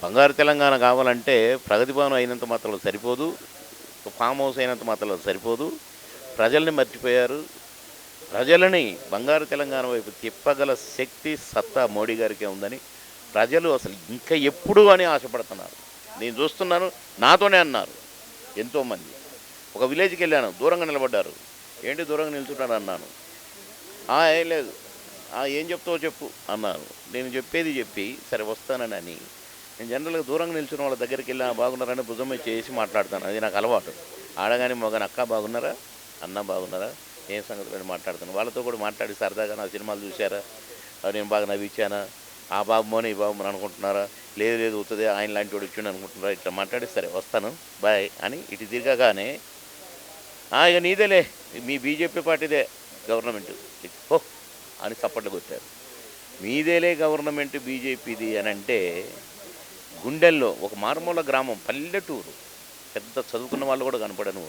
బంగారు తెలంగాణ కావాలంటే ప్రగతి భవన్ అయినంత మాత్రం సరిపోదు, ఫామ్ హౌస్ అయినంత మాత్రం సరిపోదు. ప్రజల్ని మర్చిపోయారు. ప్రజలని బంగారు తెలంగాణ వైపు తిప్పగల శక్తి, సత్తా మోడీ గారికే ఉందని ప్రజలు అసలు ఇంకా ఎప్పుడు అని ఆశపడుతున్నారు. నేను చూస్తున్నాను, నాతోనే అన్నారు ఎంతోమంది. ఒక విలేజ్కి వెళ్ళాను, దూరంగా నిలబడ్డారు. ఏంటి దూరంగా నిల్చుంటాను అన్నాను. ఏం లేదు, ఏం చెప్తావో చెప్పు అన్నారు. నేను చెప్పేది చెప్పి సరే వస్తానని అని నేను జనరల్గా దూరంగా నిల్చున్న వాళ్ళ దగ్గరికి వెళ్ళి బాగున్నారని భుజం చేసి మాట్లాడతాను. అది నాకు అలవాటు. ఆడగానే మగని అక్క బాగున్నారా, అన్న బాగున్నారా, ఏం సంగతి మాట్లాడుతాను. వాళ్ళతో కూడా మాట్లాడి సరదాగా నా సినిమాలు చూసారా, నేను బాగా నవ్వించానా, ఆ బాబుమోని ఈ బాబుమోని అనుకుంటున్నారా, లేదు అవుతుంది ఆయన లాంటి వాడు ఇచ్చిండు అనుకుంటున్నారా, ఇట్లా మాట్లాడి సరే వస్తాను బాయ్ అని ఇటు తిరగగానే ఇక నీదేలే, మీ బీజేపీ పార్టీదే గవర్నమెంట్ ఓ అని చప్పట్లు కొట్టారు. మీదేలే గవర్నమెంట్ బీజేపీది అని అంటే గుండెల్లో ఒక మారుమూల గ్రామం, పల్లెటూరు, పెద్ద చదువుకున్న వాళ్ళు కూడా కనపడను.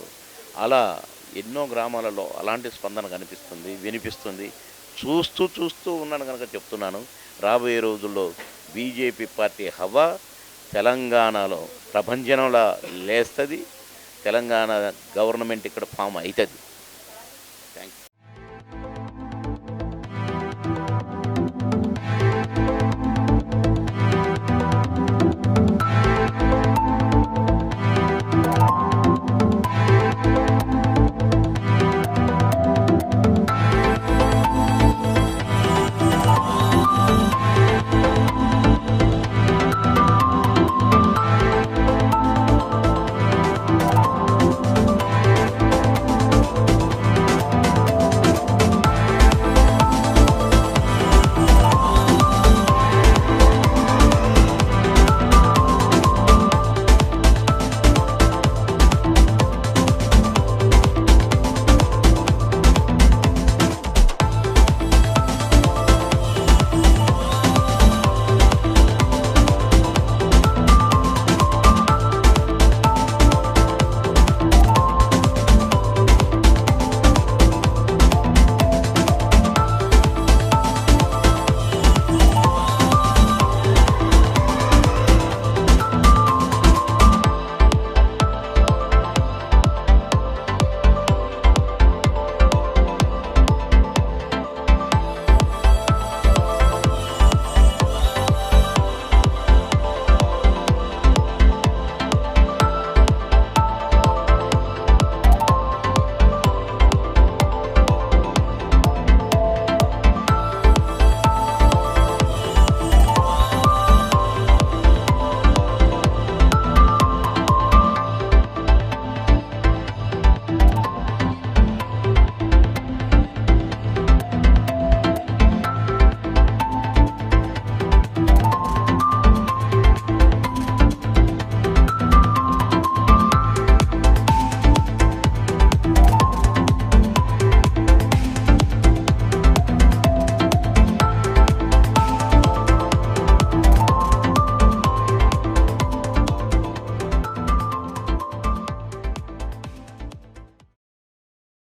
అలా ఎన్నో గ్రామాలలో అలాంటి స్పందన కనిపిస్తుంది, వినిపిస్తుంది. చూస్తూ ఉన్నాను కనుక చెప్తున్నాను. రాబోయే రోజుల్లో బీజేపీ పార్టీ హవా తెలంగాణలో ప్రభంజనంలా లేస్తుంది. తెలంగాణ గవర్నమెంట్ ఇక్కడ ఫామ్ అవుతుంది. Thank you.